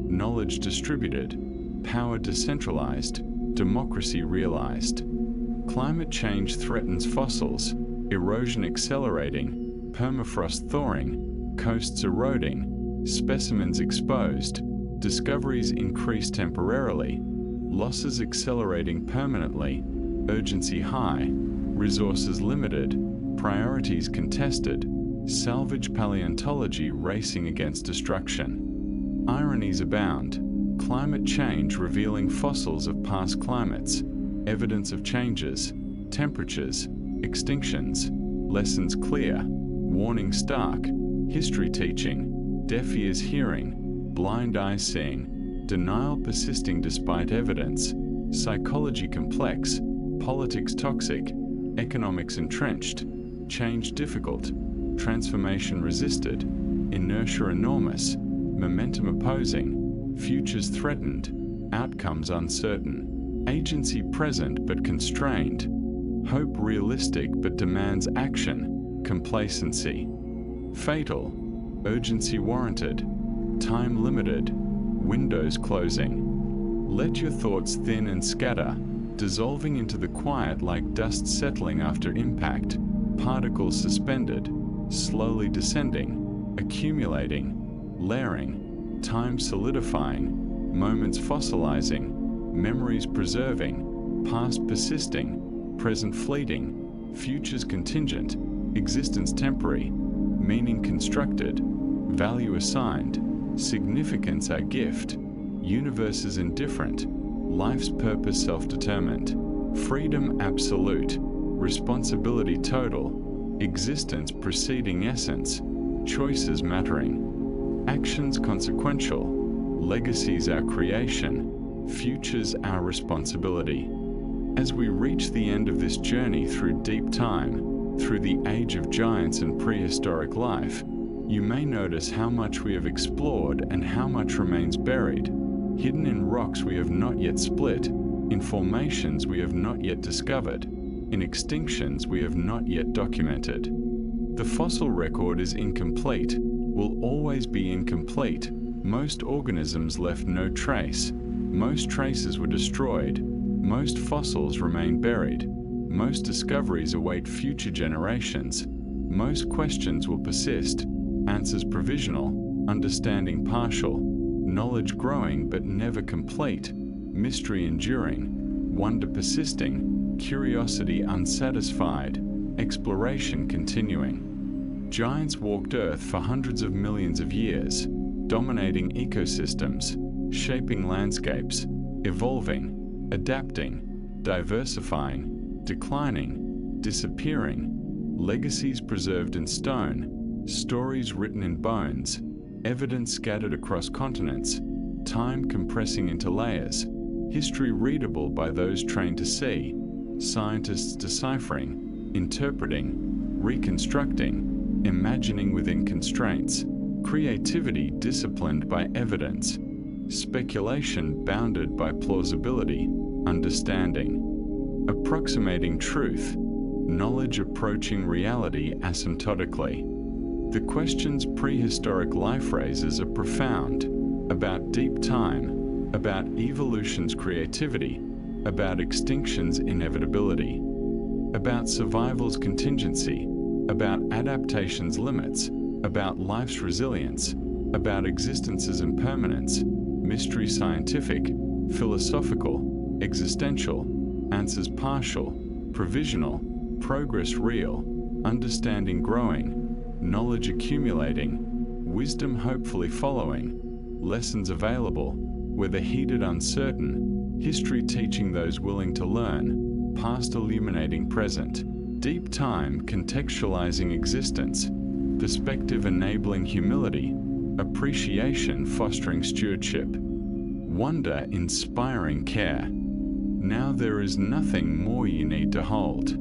knowledge distributed, power decentralized, democracy realized. Climate change threatens fossils, erosion accelerating, permafrost thawing, coasts eroding, specimens exposed, discoveries increase temporarily, losses accelerating permanently, urgency high, resources limited, priorities contested, salvage paleontology racing against destruction. Ironies abound, climate change revealing fossils of past climates, evidence of changes, temperatures, extinctions, lessons clear, warning stark, history teaching, deaf ears hearing, blind eyes seeing, denial persisting despite evidence, psychology complex, politics toxic, economics entrenched, change difficult, transformation resisted, inertia enormous, momentum opposing, futures threatened, outcomes uncertain, agency present but constrained, hope realistic but demands action, complacency, fatal, urgency warranted, time limited, windows closing. Let your thoughts thin and scatter, dissolving into the quiet like dust settling after impact, particles suspended, slowly descending, accumulating, layering, time solidifying, moments fossilizing, memories preserving, past persisting, present fleeting, futures contingent, existence temporary, meaning constructed, value assigned, significance our gift, universe is indifferent, life's purpose self-determined, freedom absolute, responsibility total, existence preceding essence, choices mattering, actions consequential, legacies our creation, futures our responsibility. As we reach the end of this journey through deep time, through the age of giants and prehistoric life, you may notice how much we have explored and how much remains buried, hidden in rocks we have not yet split, in formations we have not yet discovered, in extinctions we have not yet documented. The fossil record is incomplete, will always be incomplete. Most organisms left no trace. Most traces were destroyed. Most fossils remain buried. Most discoveries await future generations. Most questions will persist. answers provisional, understanding partial, knowledge growing but never complete, mystery enduring, wonder persisting, curiosity unsatisfied, exploration continuing. Giants walked Earth for hundreds of millions of years, dominating ecosystems, shaping landscapes, evolving, adapting, diversifying, declining, disappearing, legacies preserved in stone, stories written in bones, evidence scattered across continents, time compressing into layers, history readable by those trained to see, scientists deciphering, interpreting, reconstructing, imagining within constraints, creativity disciplined by evidence, speculation bounded by plausibility, understanding, approximating truth, knowledge approaching reality asymptotically. The questions prehistoric life raises are profound, about deep time, about evolution's creativity, about extinction's inevitability, about survival's contingency, about adaptation's limits, about life's resilience, about existence's impermanence, mystery scientific, philosophical, existential, answers partial, provisional, progress real, understanding growing, knowledge accumulating, wisdom hopefully following, lessons available, whether heeded uncertain, history teaching those willing to learn, past illuminating present, deep time contextualizing existence, perspective enabling humility, appreciation fostering stewardship, wonder inspiring care. Now there is nothing more you need to hold.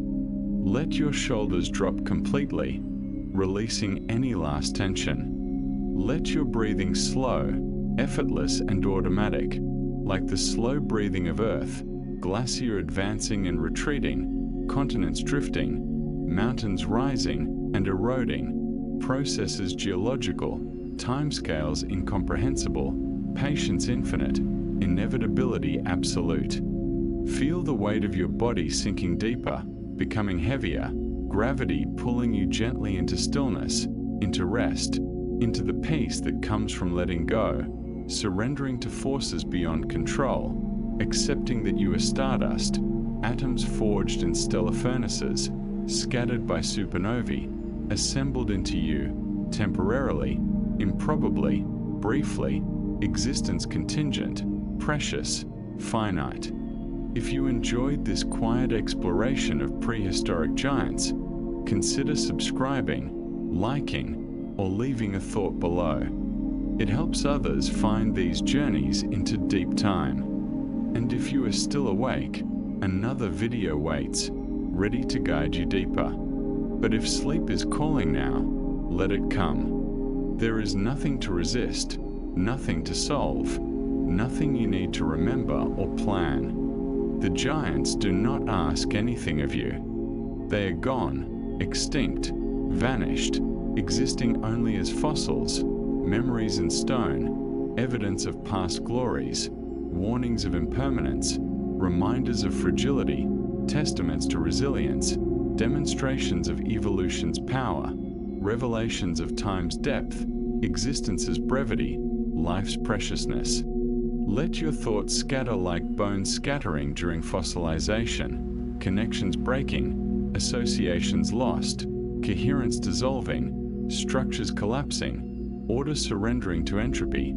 Let your shoulders drop completely, releasing any last tension. Let your breathing slow, effortless and automatic, like the slow breathing of Earth, glacier advancing and retreating, continents drifting, mountains rising and eroding, processes geological, timescales incomprehensible, patience infinite, inevitability absolute. Feel the weight of your body sinking deeper, becoming heavier, gravity pulling you gently into stillness, into rest, into the peace that comes from letting go, surrendering to forces beyond control, accepting that you are stardust, atoms forged in stellar furnaces, scattered by supernovae, assembled into you, temporarily, improbably, briefly, existence contingent, precious, finite. If you enjoyed this quiet exploration of prehistoric giants, consider subscribing, liking, or leaving a thought below. It helps others find these journeys into deep time. And if you are still awake, another video waits, ready to guide you deeper. But if sleep is calling now, let it come. There is nothing to resist, nothing to solve, nothing you need to remember or plan. The giants do not ask anything of you. They are gone, extinct, vanished, existing only as fossils, memories in stone, evidence of past glories, warnings of impermanence, reminders of fragility, testaments to resilience, demonstrations of evolution's power, revelations of time's depth, existence's brevity, life's preciousness. Let your thoughts scatter like bones scattering during fossilization, connections breaking, associations lost, coherence dissolving, structures collapsing, order surrendering to entropy,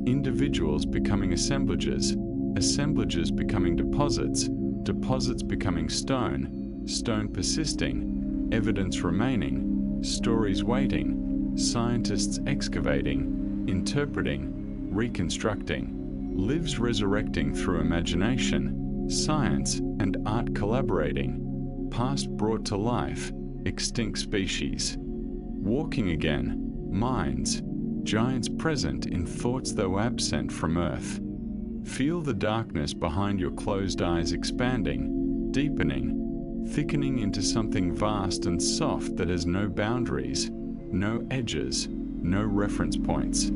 individuals becoming assemblages, assemblages becoming deposits, deposits becoming stone, stone persisting, evidence remaining, stories waiting, scientists excavating, interpreting, reconstructing, lives resurrecting through imagination, science and art collaborating, past brought to life, extinct species. Walking again, minds, giants present in thoughts though absent from Earth. Feel the darkness behind your closed eyes expanding, deepening, thickening into something vast and soft that has no boundaries, no edges, no reference points.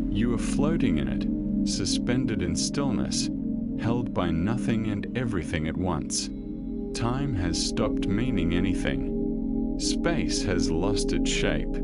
You are floating in it, suspended in stillness, held by nothing and everything at once. Time has stopped meaning anything. Space has lost its shape.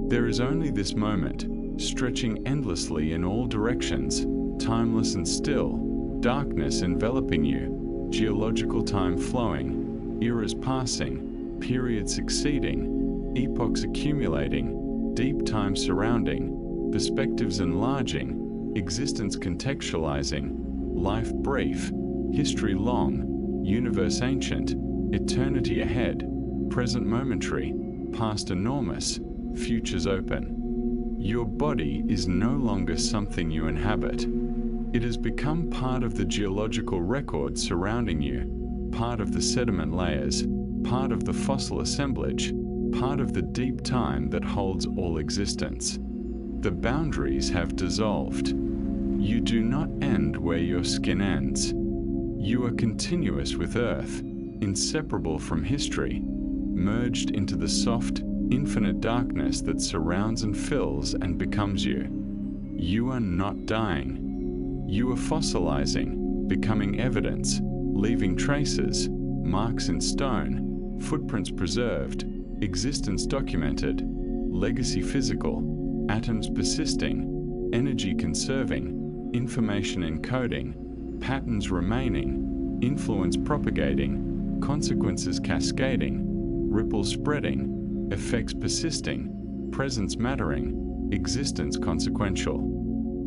There is only this moment, stretching endlessly in all directions, timeless and still, darkness enveloping you, geological time flowing, eras passing, periods succeeding, epochs accumulating, deep time surrounding, perspectives enlarging, existence contextualizing, life brief, history long, universe ancient, eternity ahead, present momentary, past enormous, futures open. Your body is no longer something you inhabit. It has become part of the geological record surrounding you, part of the sediment layers, part of the fossil assemblage, part of the deep time that holds all existence. The boundaries have dissolved. You do not end where your skin ends. You are continuous with Earth, inseparable from history, merged into the soft, infinite darkness that surrounds and fills and becomes you. You are not dying. You are fossilizing, becoming evidence, leaving traces, marks in stone, footprints preserved, existence documented, legacy physical, atoms persisting, energy conserving, information encoding, patterns remaining, influence propagating, consequences cascading, ripples spreading, effects persisting, presence mattering, existence consequential.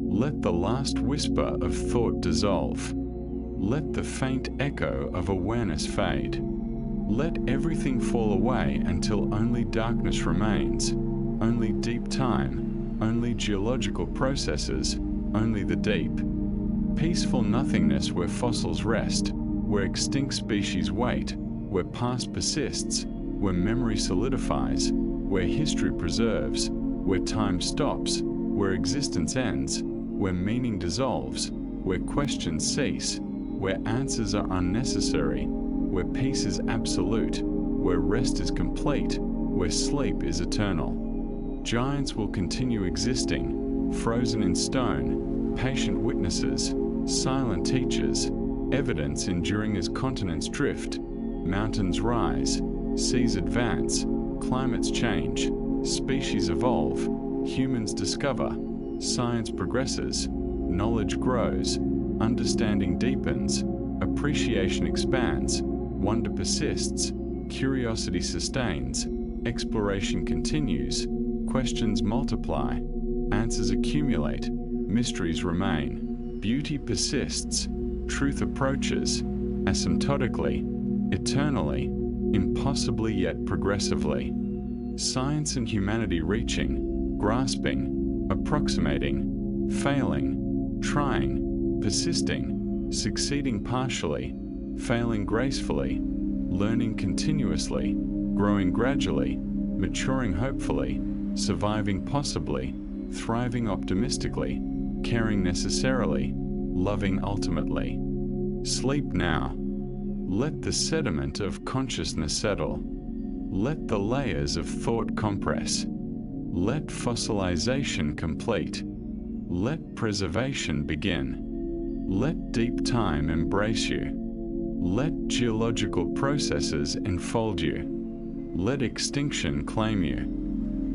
Let the last whisper of thought dissolve. Let the faint echo of awareness fade. Let everything fall away until only darkness remains, only deep time, only geological processes, only the deep. Peaceful nothingness where fossils rest, where extinct species wait, where past persists, where memory solidifies, where history preserves, where time stops, where existence ends, where meaning dissolves, where questions cease, where answers are unnecessary, where peace is absolute, where rest is complete, where sleep is eternal. Giants will continue existing, frozen in stone, patient witnesses, silent teachers, evidence enduring as continents drift, mountains rise, seas advance, climates change, species evolve, humans discover, science progresses, knowledge grows, understanding deepens, appreciation expands, wonder persists, curiosity sustains, exploration continues, questions multiply, answers accumulate, mysteries remain, beauty persists, truth approaches, asymptotically, eternally, impossibly yet progressively. Science and humanity reaching, grasping, approximating, failing, trying, persisting, succeeding partially, failing gracefully, learning continuously, growing gradually, maturing hopefully, surviving possibly, thriving optimistically, caring necessarily, loving ultimately. Sleep now. Let the sediment of consciousness settle. Let the layers of thought compress. Let fossilization complete. Let preservation begin. Let deep time embrace you. Let geological processes enfold you. Let extinction claim you.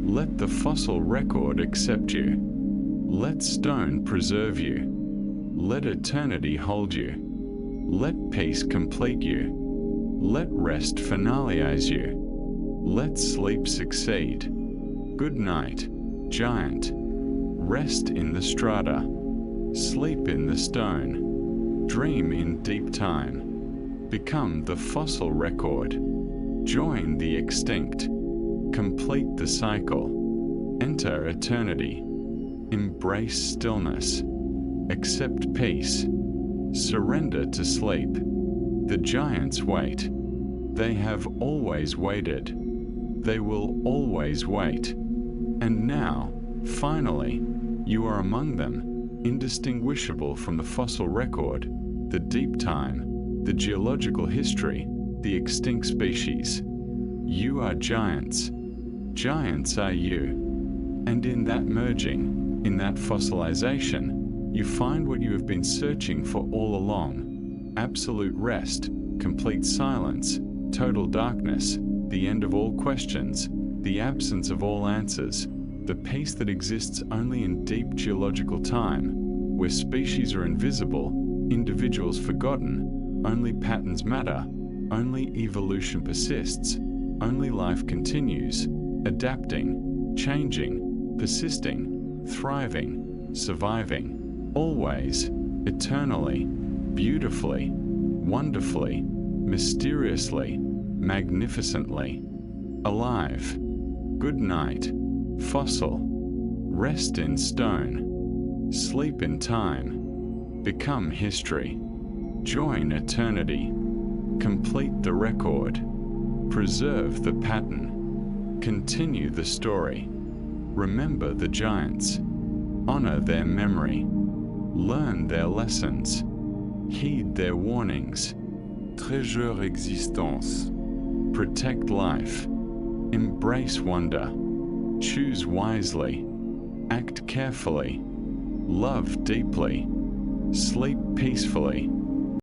Let the fossil record accept you. Let stone preserve you. Let eternity hold you. Let peace complete you. Let rest finalize you. Let sleep succeed. Good night, giant. Rest in the strata. Sleep in the stone. Dream in deep time. Become the fossil record. Join the extinct. Complete the cycle. Enter eternity. Embrace stillness. Accept peace. Surrender to sleep. The giants wait. They have always waited. They will always wait. And now, finally, you are among them, indistinguishable from the fossil record, the deep time, the geological history, the extinct species. You are giants. Giants are you. And in that merging, in that fossilization, you find what you have been searching for all along: absolute rest, complete silence, total darkness, the end of all questions, the absence of all answers, the peace that exists only in deep geological time, where species are invisible, individuals forgotten, only patterns matter, only evolution persists, only life continues, adapting, changing, persisting, thriving, surviving, always, eternally, beautifully, wonderfully, mysteriously, magnificently, alive. Good night, fossil. Rest in stone. Sleep in time. Become history. Join eternity. Complete the record. Preserve the pattern. Continue the story. Remember the giants. Honor their memory. Learn their lessons. Heed their warnings. Treasure existence. Protect life. Embrace wonder. Choose wisely. Act carefully. Love deeply. Sleep peacefully.